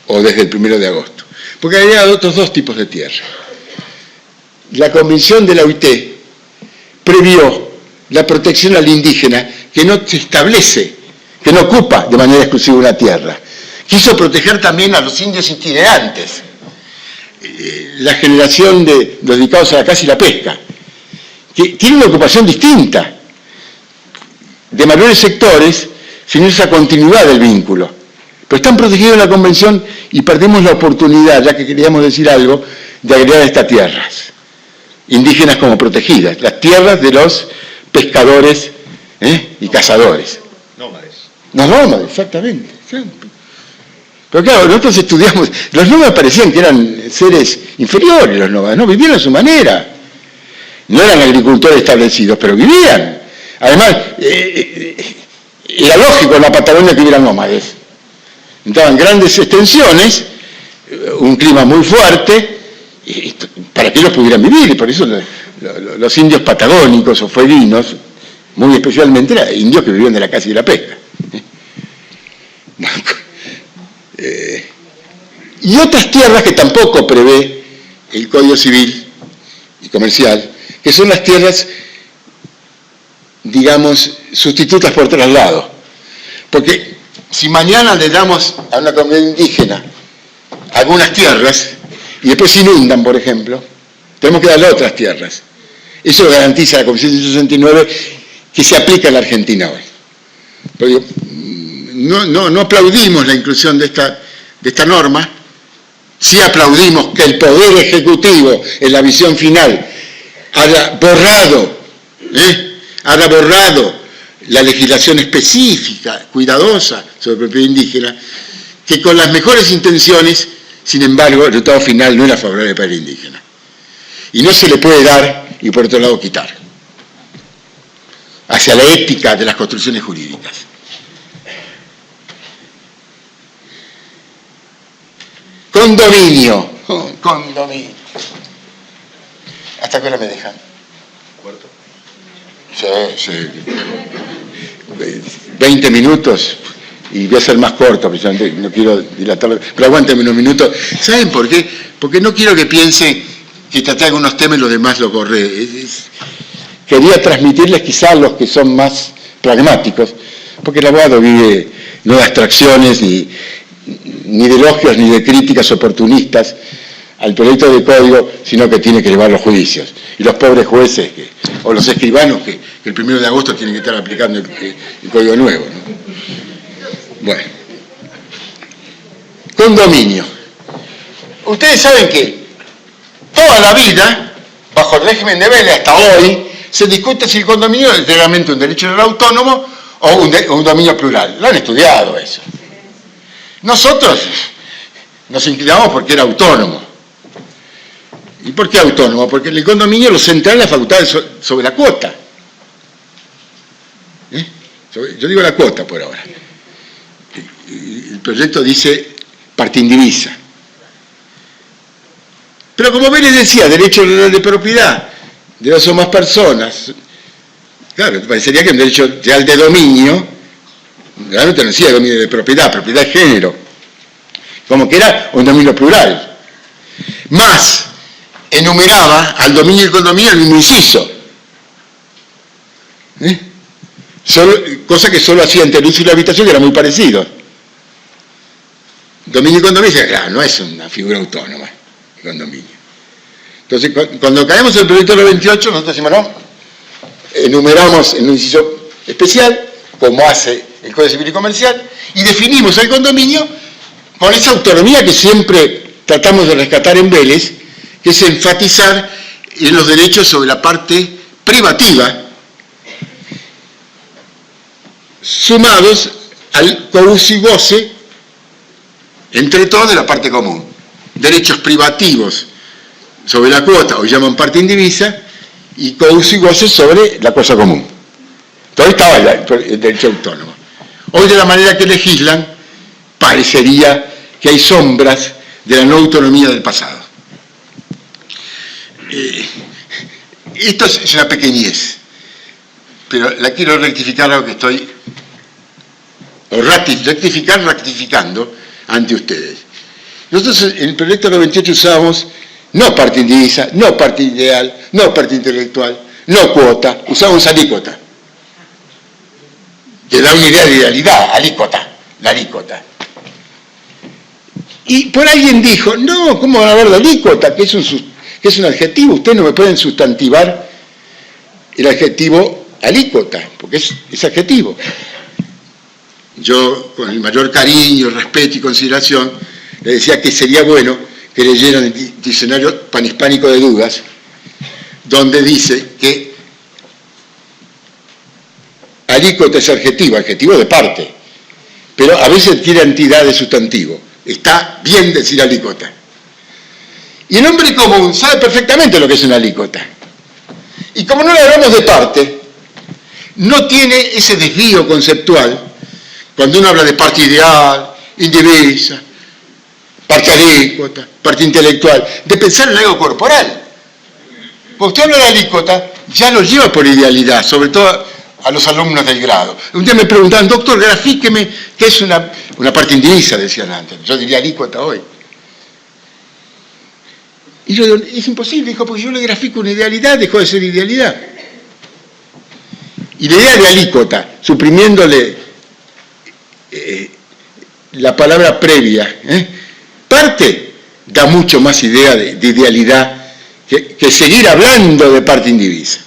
o desde el 1 de agosto. Porque había otros dos tipos de tierra. La Convención de la OIT previó la protección al indígena que no se establece, que no ocupa de manera exclusiva una tierra. Quiso proteger también a los indios itinerantes, la generación de los dedicados a la caza y la pesca, que tiene una ocupación distinta, de mayores sectores, sin esa continuidad del vínculo. Pero están protegidos en la Convención y perdemos la oportunidad, ya que queríamos decir algo, de agregar estas tierras indígenas como protegidas, las tierras de los pescadores y cazadores. Nómades. Los nómades, exactamente. Pero claro, nosotros estudiamos, los nómadas parecían que eran seres inferiores, los nómadas, ¿no? Vivían a su manera. No eran agricultores establecidos, pero vivían. Además, era lógico en la Patagonia que hubieran nómades. Estaban grandes extensiones, un clima muy fuerte, para que ellos pudieran vivir, y por eso los indios patagónicos o fueguinos, muy especialmente, eran indios que vivían de la caza y de la pesca. Y otras tierras que tampoco prevé el Código Civil y Comercial, que son las tierras, digamos, sustitutas por traslado. Porque si mañana le damos a una comunidad indígena algunas tierras y después se inundan, por ejemplo, tenemos que darle otras tierras. Eso garantiza la Convención 169 que se aplica en la Argentina hoy. Porque no aplaudimos la inclusión de esta norma, sí aplaudimos que el Poder Ejecutivo, en la visión final, haya borrado la legislación específica, cuidadosa, sobre propiedad indígena, que con las mejores intenciones, sin embargo, el resultado final no era favorable para el indígena. Y no se le puede dar y por otro lado quitar, hacia la ética de las construcciones jurídicas. Condominio. Condominio. ¿Hasta qué hora me dejan? ¿Cuarto? Sí. 20 minutos y voy a ser más corto, precisamente, no quiero dilatarlo, pero aguántenme unos minutos. ¿Saben por qué? Porque no quiero que piensen que traté algunos temas y los demás los borré. Quería transmitirles quizás a los que son más pragmáticos, porque el abogado vive no de abstracciones, ni de elogios, ni de críticas oportunistas al proyecto de código, sino que tiene que llevar los juicios. Y los pobres jueces, o los escribanos, que el 1 de agosto tienen que estar aplicando el código nuevo, ¿no? Bueno. Condominio. Ustedes saben que toda la vida, bajo el régimen de Vélez hasta hoy, se discute si el condominio es realmente un derecho autónomo o un dominio plural. Lo han estudiado eso. Nosotros nos inclinamos porque era autónomo. ¿Y por qué autónomo? Porque en el condominio lo central es la facultad sobre la cuota. Yo digo la cuota por ahora. El proyecto dice parte indivisa. Pero como Vélez decía, derecho de propiedad de 2 o más personas, claro, parecería que un derecho real de dominio, realmente no decía dominio de propiedad de género, como que era un dominio plural. Más, enumeraba al dominio y el condominio el mismo inciso. Cosa que solo hacía entre el uso y la habitación, que era muy parecido. Dominio y condominio, claro, no es una figura autónoma, el condominio. Entonces, cuando caemos en el proyecto 98, nosotros decimos, no, enumeramos en un inciso especial, como hace el Código Civil y Comercial, y definimos el condominio con esa autonomía que siempre tratamos de rescatar en Vélez, que es enfatizar en los derechos sobre la parte privativa, sumados al coius y goce, entre todos, de la parte común. Derechos privativos sobre la cuota, hoy llaman parte indivisa, y coius y goce sobre la cosa común. Entonces estaba el derecho autónomo. Hoy, de la manera que legislan, parecería que hay sombras de la no autonomía del pasado. Esto es una pequeñez, pero la quiero rectificar algo que estoy... rectificando ante ustedes. Nosotros en el proyecto 98 usábamos no parte indivisa, no parte ideal, no parte intelectual, no cuota, usábamos alícuota. Que da una idea de idealidad, alícuota, la alícuota. Y por alguien dijo, no, ¿cómo van a hablar de alícuota? Que es un adjetivo, ustedes no me pueden sustantivar el adjetivo alícuota, porque es adjetivo. Yo, con el mayor cariño, respeto y consideración, le decía que sería bueno que leyeran el diccionario panhispánico de dudas, donde dice que alícuota es adjetivo de parte, pero a veces tiene entidad de sustantivo. está bien decir alícuota. Y el hombre común sabe perfectamente lo que es una alícuota. Y como no le hablamos de parte, no tiene ese desvío conceptual cuando uno habla de parte ideal, indivisa, parte alícuota, parte intelectual, de pensar en algo corporal. Cuando usted habla de alícuota, ya lo lleva por idealidad, sobre todo a los alumnos del grado. Un día me preguntaban, doctor, grafíqueme qué es una parte indivisa, decían antes. Yo diría alícuota hoy. Y yo digo, es imposible, dijo, porque yo le grafico una idealidad, dejó de ser idealidad. Y la idea de alícuota, suprimiéndole la palabra previa, parte, da mucho más idea de idealidad que seguir hablando de parte indivisa.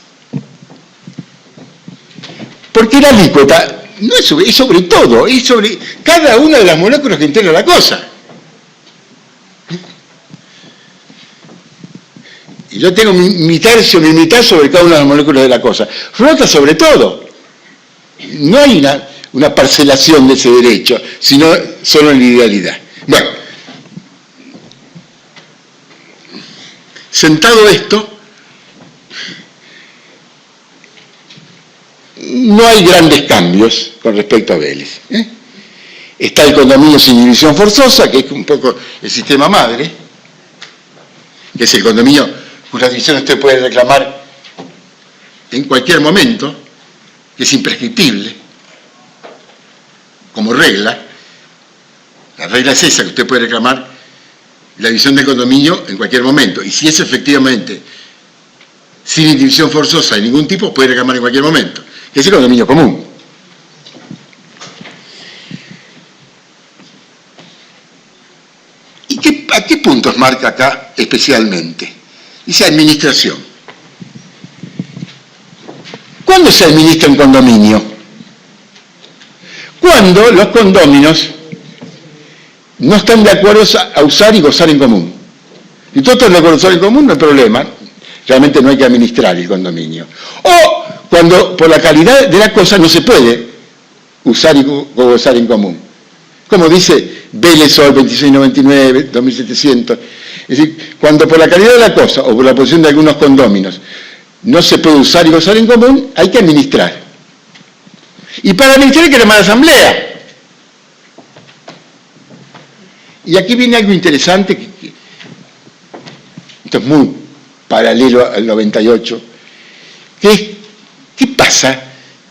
Porque la alícuota no es sobre todo, es sobre cada una de las moléculas que integra la cosa. Y yo tengo mi tercio, mi mitad sobre cada una de las moléculas de la cosa. Flota sobre todo. No hay una parcelación de ese derecho, sino solo en la idealidad. Bueno, sentado esto, no hay grandes cambios con respecto a Vélez. Está el condominio sin inhibición forzosa, que es un poco el sistema madre, que es el condominio cuya división usted puede reclamar en cualquier momento, que es imprescriptible, como regla. La regla es esa, que usted puede reclamar la división del condominio en cualquier momento. Y si es efectivamente sin indivisión forzosa de ningún tipo, puede reclamar en cualquier momento, que es el condominio común. ¿Y a qué puntos marca acá especialmente? Dice administración. ¿Cuándo se administra un condominio? Cuando los condóminos no están de acuerdo a usar y gozar en común. Si todos están de acuerdo a usar en común, no hay problema. Realmente no hay que administrar el condominio. O cuando por la calidad de la cosa no se puede usar y gozar en común. Como dice Vélez Sol 2699, 2700. Es decir, cuando por la calidad de la cosa o por la posición de algunos condóminos no se puede usar y gozar en común, hay que administrar. Y para administrar hay que llamar a asamblea. Y aquí viene algo interesante, esto es muy paralelo al 98, que es, ¿qué pasa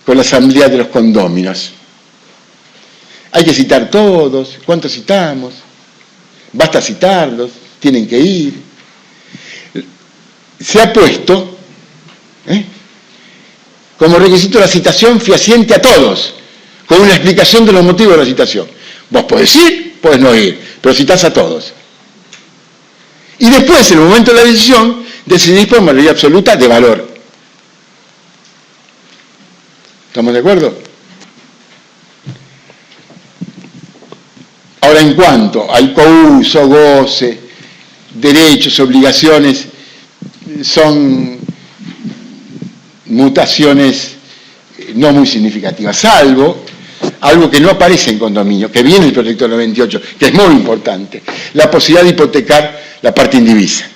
con la asamblea de los condóminos? Hay que citar todos, ¿cuántos citamos? Basta citarlos, tienen que ir. Se ha puesto como requisito la citación fehaciente a todos, con una explicación de los motivos de la citación. Vos podés ir, podés no ir, pero citás a todos. Y después, en el momento de la decisión, decidís por mayoría absoluta de valor. ¿Estamos de acuerdo? Ahora, en cuanto al couso, goce, derechos, obligaciones, son mutaciones no muy significativas, salvo algo que no aparece en condominio, que viene el proyecto 98, que es muy importante, la posibilidad de hipotecar la parte indivisa.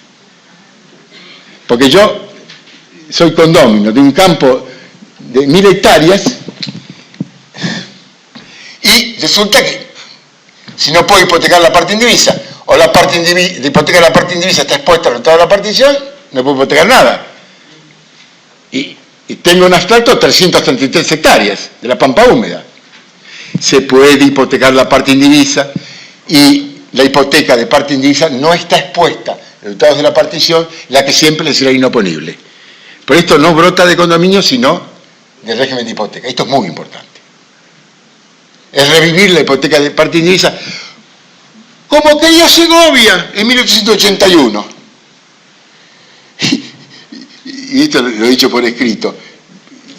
Porque yo soy condominio de un campo de 1000 hectáreas y resulta que si no puedo hipotecar la parte indivisa, o la parte hipoteca la parte indivisa está expuesta al resultado de la partición, no puedo hipotecar nada. Y tengo en abstracto 333 hectáreas de la pampa húmeda. Se puede hipotecar la parte indivisa y la hipoteca de parte indivisa no está expuesta a los resultados de la partición, la que siempre le será inoponible. Pero esto no brota de condominio, sino del régimen de hipoteca. Esto es muy importante. Es revivir la hipoteca de parte indivisa, como quería Segovia en 1881. Y esto lo he dicho por escrito.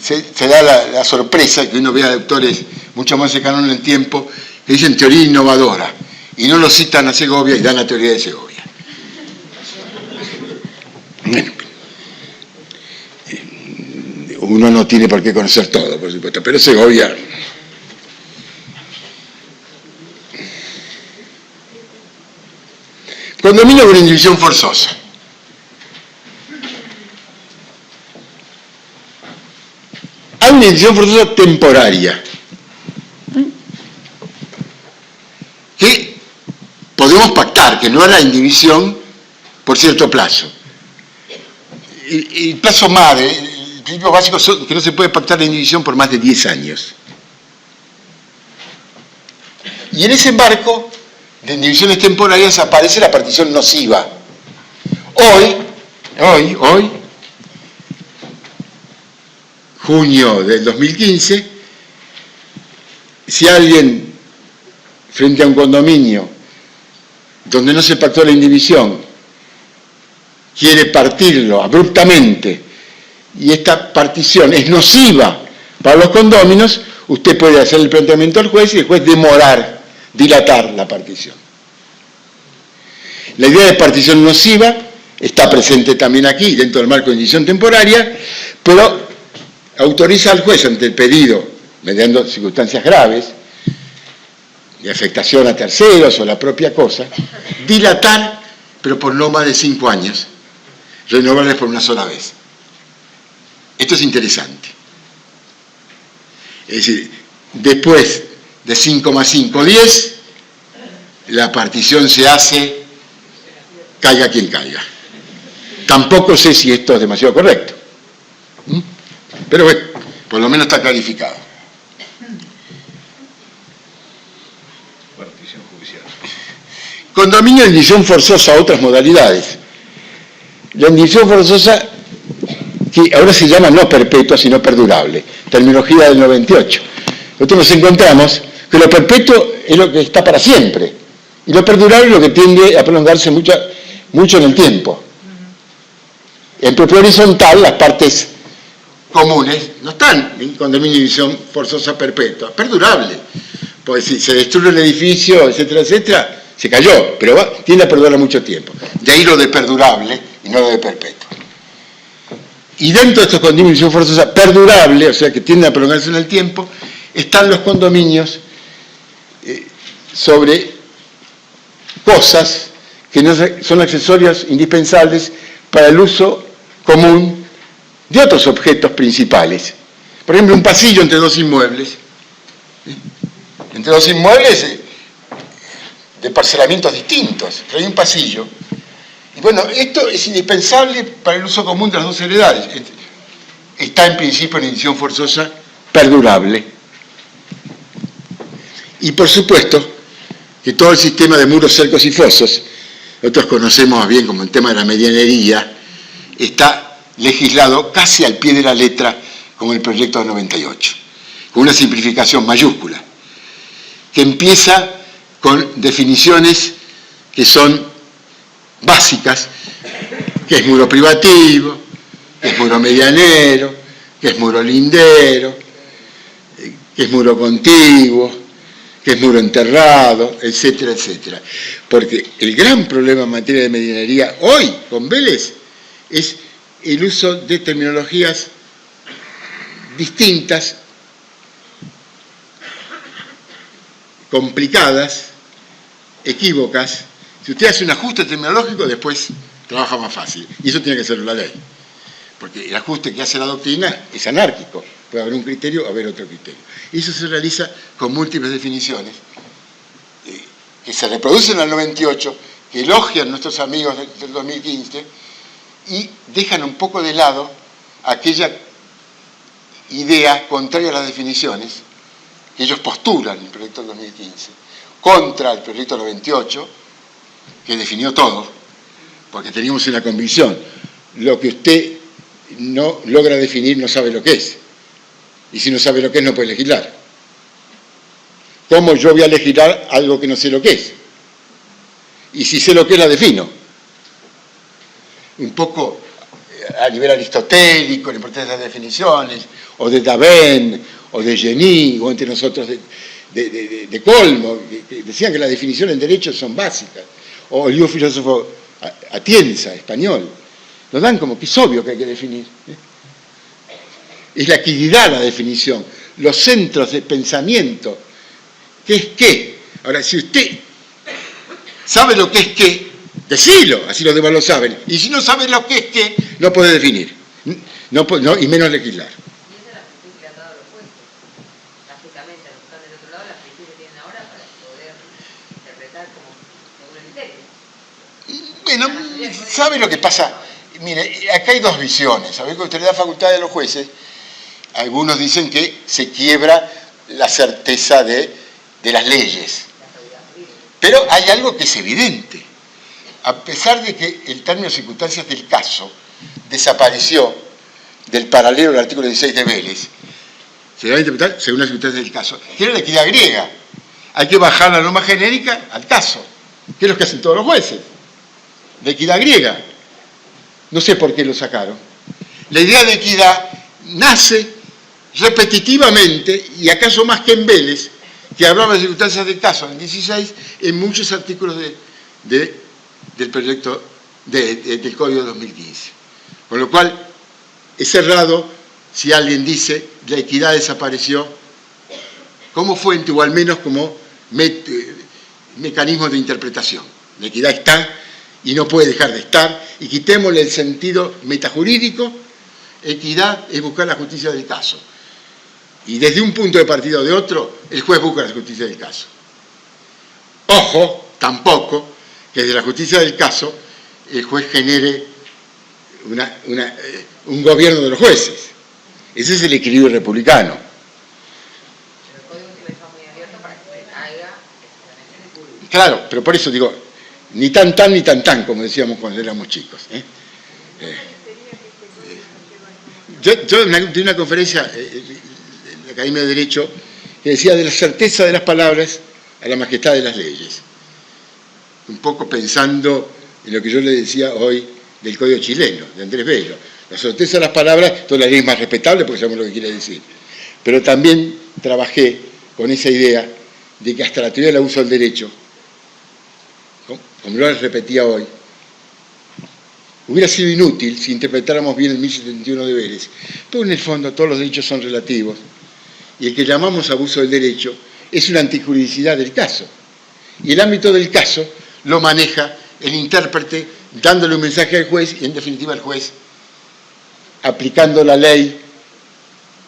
Se da la sorpresa que uno ve a autores mucho más cercanos en el tiempo que dicen teoría innovadora y no lo citan a Segovia y dan la teoría de Segovia. Bueno, uno no tiene por qué conocer todo, por supuesto, pero Segovia... Condominio con indivisión forzosa. Hay una indivisión forzosa temporaria, que podemos pactar, que no hará indivisión por cierto plazo. El plazo madre, el principio básico es que no se puede pactar la indivisión por más de 10 años. Y en ese marco de indivisiones temporarias aparece la partición nociva. Hoy, junio del 2015, si alguien frente a un condominio donde no se pactó la indivisión quiere partirlo abruptamente y esta partición es nociva para los condóminos, usted puede hacer el planteamiento al juez y el juez dilatar la partición. La idea de partición nociva está presente también aquí, dentro del marco de indivisión temporaria, pero autoriza al juez ante el pedido, mediando circunstancias graves, de afectación a terceros o la propia cosa, dilatar, pero por no más de 5 años, renovarles por una sola vez. Esto es interesante. Es decir, después de 5 más 5, 10, la partición se hace, caiga quien caiga. Tampoco sé si esto es demasiado correcto. Pero bueno, por lo menos está clarificado. Partición judicial. Condominio de indivisión forzosa a otras modalidades. La indivisión forzosa, que ahora se llama no perpetua, sino perdurable, terminología del 98. Nosotros nos encontramos que lo perpetuo es lo que está para siempre, y lo perdurable es lo que tiende a prolongarse mucho en el tiempo. En propiedad horizontal, las partes comunes no están en condominio de indivisión forzosa perpetua, perdurable. Pues si se destruye el edificio, etcétera, etcétera, se cayó, pero tiende a perdurar mucho tiempo. De ahí lo de perdurable y no lo de perpetuo. Y dentro de estos condominios de indivisión forzosa perdurable, o sea que tienden a prolongarse en el tiempo, están los condominios sobre cosas que no son accesorios indispensables para el uso común de otros objetos principales. Por ejemplo, un pasillo entre dos inmuebles. Entre dos inmuebles de parcelamientos distintos, pero hay un pasillo. Y bueno, esto es indispensable para el uso común de las dos heredades. Está en principio en indivisión forzosa perdurable. Y por supuesto que todo el sistema de muros, cercos y fosos, nosotros conocemos más bien como el tema de la medianería, está legislado casi al pie de la letra como el proyecto del 98, con una simplificación mayúscula, que empieza con definiciones que son básicas, que es muro privativo, que es muro medianero, que es muro lindero, que es muro contiguo, que es muro enterrado, etcétera, etcétera. Porque el gran problema en materia de medianería hoy, con Vélez, es el uso de terminologías distintas, complicadas, equívocas. Si usted hace un ajuste terminológico, después trabaja más fácil. Y eso tiene que ser la ley. Porque el ajuste que hace la doctrina es anárquico. Puede haber un criterio o haber otro criterio. Y eso se realiza con múltiples definiciones que se reproducen en el 98, que elogian nuestros amigos del 2015 y dejan un poco de lado aquella idea contraria a las definiciones que ellos postulan en el proyecto del 2015, contra el proyecto del 98, que definió todo, porque teníamos una convicción: lo que usted no logra definir no sabe lo que es. Y si no sabe lo que es, no puede legislar. ¿Cómo yo voy a legislar algo que no sé lo que es? Y si sé lo que es, la defino. Un poco a nivel aristotélico, la importancia de las definiciones, o de Davin, o de Geny, o entre nosotros de Colmo, que decían que las definiciones en derecho son básicas. O el filósofo Atienza, español. Lo dan como que es obvio que hay que definir. Es la equidad la definición, los centros de pensamiento. ¿Qué es qué? Ahora, si usted sabe lo que es qué, Decilo, así los demás lo saben. Y si no sabes lo que es qué, no podés definir. Y menos legislar. Y esa es la función que le han dado los jueces. Básicamente, a los que están del otro lado, la función que tienen ahora para poder interpretar como según el criterio. Bueno, ¿sabe lo que pasa? Mire, acá hay dos visiones. ¿Sabés que usted le da facultad a los jueces? Algunos dicen que se quiebra la certeza de las leyes. Pero hay algo que es evidente. A pesar de que el término circunstancias del caso desapareció del paralelo del artículo 16 de Vélez, se va a interpretar según las circunstancias del caso. Que era la equidad griega. Hay que bajar la norma genérica al caso, que es lo que hacen todos los jueces. La equidad griega. No sé por qué lo sacaron. La idea de equidad nace repetitivamente, y acaso más que en Vélez, que hablaba de circunstancias del caso en el 16, en muchos artículos del proyecto del Código de 2015. Con lo cual, es errado si alguien dice la equidad desapareció como fuente o al menos como mecanismo de interpretación. La equidad está y no puede dejar de estar, y quitémosle el sentido metajurídico. Equidad es buscar la justicia del caso. Y desde un punto de partida o de otro, el juez busca la justicia del caso. Ojo, tampoco, que desde la justicia del caso el juez genere un gobierno de los jueces. Ese es el equilibrio republicano. Pero el código sí lo deja muy abierto para que se caiga en el público. Claro, pero por eso digo, ni tan tan, como decíamos cuando éramos chicos. Yo di una conferencia en la Academia de Derecho que decía de la certeza de las palabras a la majestad de las leyes. Un poco pensando en lo que yo le decía hoy del Código chileno, de Andrés Bello. La certeza de las palabras, toda la ley es más respetable porque sabemos lo que quiere decir. Pero también trabajé con esa idea de que hasta la teoría del abuso del derecho, como lo repetía hoy, hubiera sido inútil si interpretáramos bien el 1071 de Vélez. Pero en el fondo todos los derechos son relativos y el que llamamos abuso del derecho es una antijuridicidad del caso. Y el ámbito del caso lo maneja el intérprete dándole un mensaje al juez y en definitiva el juez aplicando la ley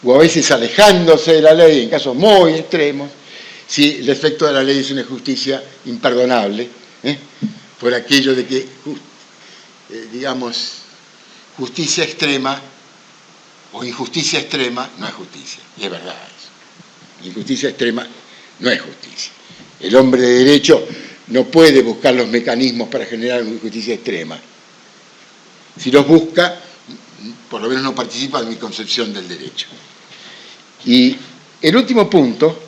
o a veces alejándose de la ley en casos muy extremos si el efecto de la ley es una injusticia imperdonable, por aquello de que digamos, justicia extrema o injusticia extrema no es justicia, y es verdad eso. Injusticia extrema no es justicia. El hombre de derecho no puede buscar los mecanismos para generar una justicia extrema. Si los busca, por lo menos no participa en mi concepción del derecho. Y el último punto,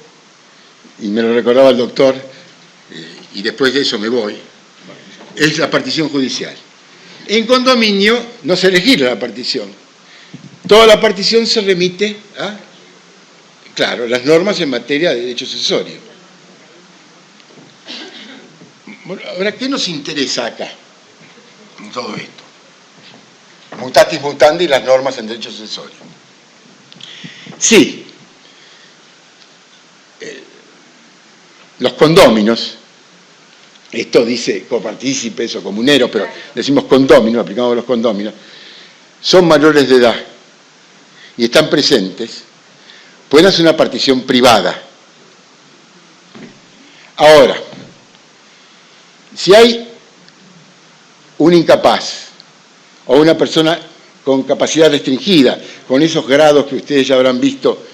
y me lo recordaba el doctor, y después de eso me voy, es la partición judicial. En condominio no se legisla la partición. Toda la partición se remite a, claro, las normas en materia de derecho sucesorio. Bueno, ahora, ¿qué nos interesa acá en todo esto? Mutatis mutandis, las normas en derecho sucesorio. Sí, los condóminos, esto dice copartícipes o comuneros, pero decimos condóminos, aplicamos a los condóminos, son mayores de edad y están presentes, pueden hacer una partición privada. Ahora, si hay un incapaz o una persona con capacidad restringida, con esos grados que ustedes ya habrán visto,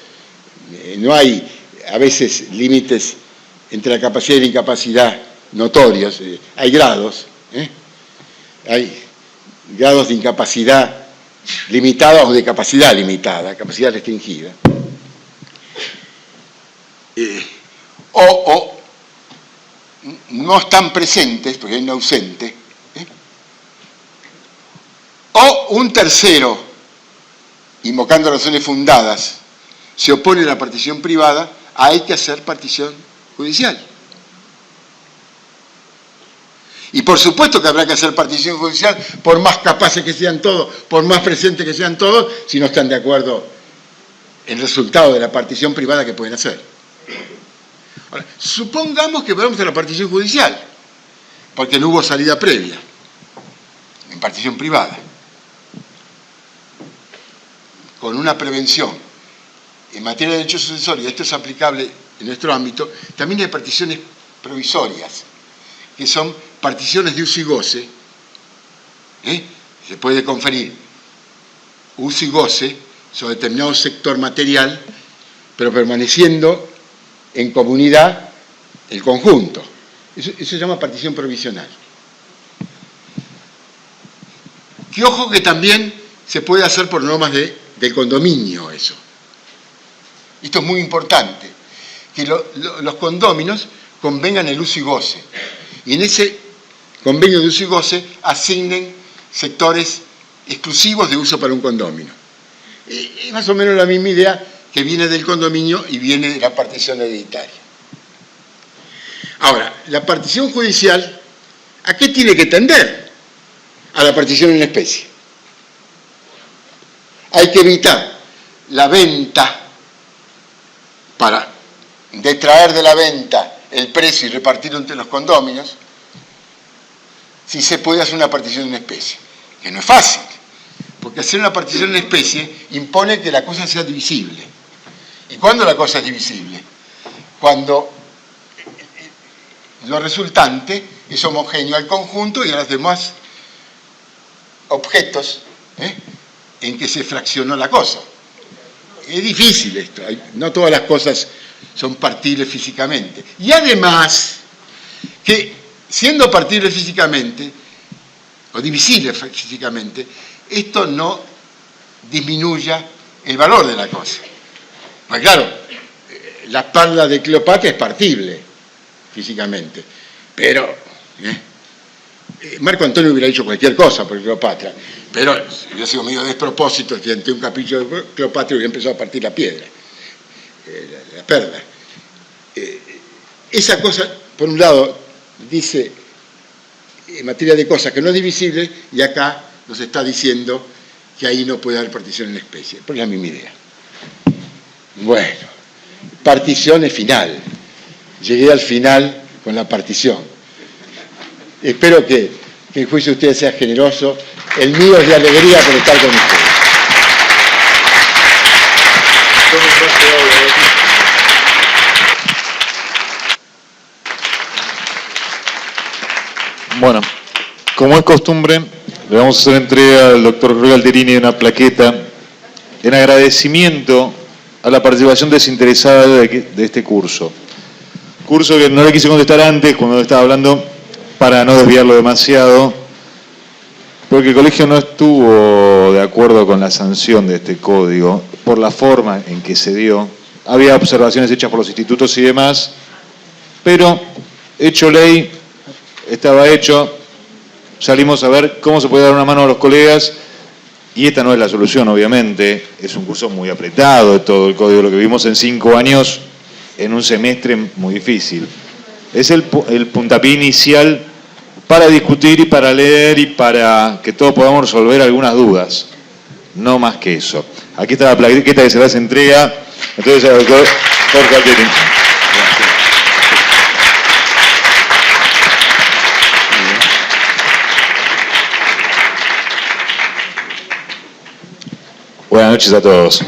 no hay a veces límites entre la capacidad y la incapacidad notorios, hay grados, hay grados de incapacidad limitada o de capacidad limitada, capacidad restringida. O no están presentes, porque hay un ausente, o un tercero, invocando razones fundadas, se opone a la partición privada, hay que hacer partición judicial. Y por supuesto que habrá que hacer partición judicial, por más capaces que sean todos, por más presentes que sean todos, si no están de acuerdo en el resultado de la partición privada que pueden hacer. Ahora, supongamos que vamos a la partición judicial, porque no hubo salida previa, en partición privada, con una prevención. En materia de derecho sucesorio, esto es aplicable en nuestro ámbito, también hay particiones provisorias, que son particiones de uso y goce. Se puede conferir uso y goce sobre determinado sector material, pero permaneciendo en comunidad el conjunto. Eso se llama partición provisional. Que ojo que también se puede hacer por normas del condominio eso. Esto es muy importante, que los condóminos convengan el uso y goce. Y en ese convenio de uso y goce asignen sectores exclusivos de uso para un condomino. Es más o menos la misma idea que viene del condominio y viene de la partición hereditaria. Ahora, la partición judicial, ¿a qué tiene que tender? A la partición en especie. Hay que evitar la venta para detraer de la venta el precio y repartirlo entre los condóminos, si se puede hacer una partición en especie, que no es fácil, porque hacer una partición en especie impone que la cosa sea divisible. ¿Y cuándo la cosa es divisible? Cuando lo resultante es homogéneo al conjunto y a los demás objetos en que se fraccionó la cosa. Es difícil esto, no todas las cosas son partibles físicamente. Y además, que siendo partibles físicamente, o divisibles físicamente, esto no disminuya el valor de la cosa. Pues claro, la espalda de Cleopatra es partible físicamente, pero Marco Antonio hubiera dicho cualquier cosa por Cleopatra, pero hubiera sido medio despropósito si ante un capítulo de Cleopatra hubiera empezado a partir la piedra, la perla. Esa cosa, por un lado, dice en materia de cosas que no es divisible, y acá nos está diciendo que ahí no puede haber partición en especie. Pero es la misma idea. Bueno, partición es final. Llegué al final con la partición. Espero que el juicio de ustedes sea generoso. El mío es de alegría por estar con ustedes. Bueno, como es costumbre, le vamos a hacer entrega al doctor Jorge Galterini de una plaqueta en agradecimiento a la participación desinteresada de este curso. Curso que no le quise contestar antes, cuando estaba hablando, para no desviarlo demasiado, porque el colegio no estuvo de acuerdo con la sanción de este código, por la forma en que se dio. Había observaciones hechas por los institutos y demás, pero hecho ley, estaba hecho, salimos a ver cómo se puede dar una mano a los colegas, y esta no es la solución, obviamente, es un curso muy apretado de todo el código, lo que vimos en 5 años, en un semestre muy difícil. Es el puntapié inicial para discutir y para leer y para que todos podamos resolver algunas dudas, no más que eso. Aquí está la plaqueta que se las entrega, entonces al doctor Jorge Galterini. Buenas noches a todos.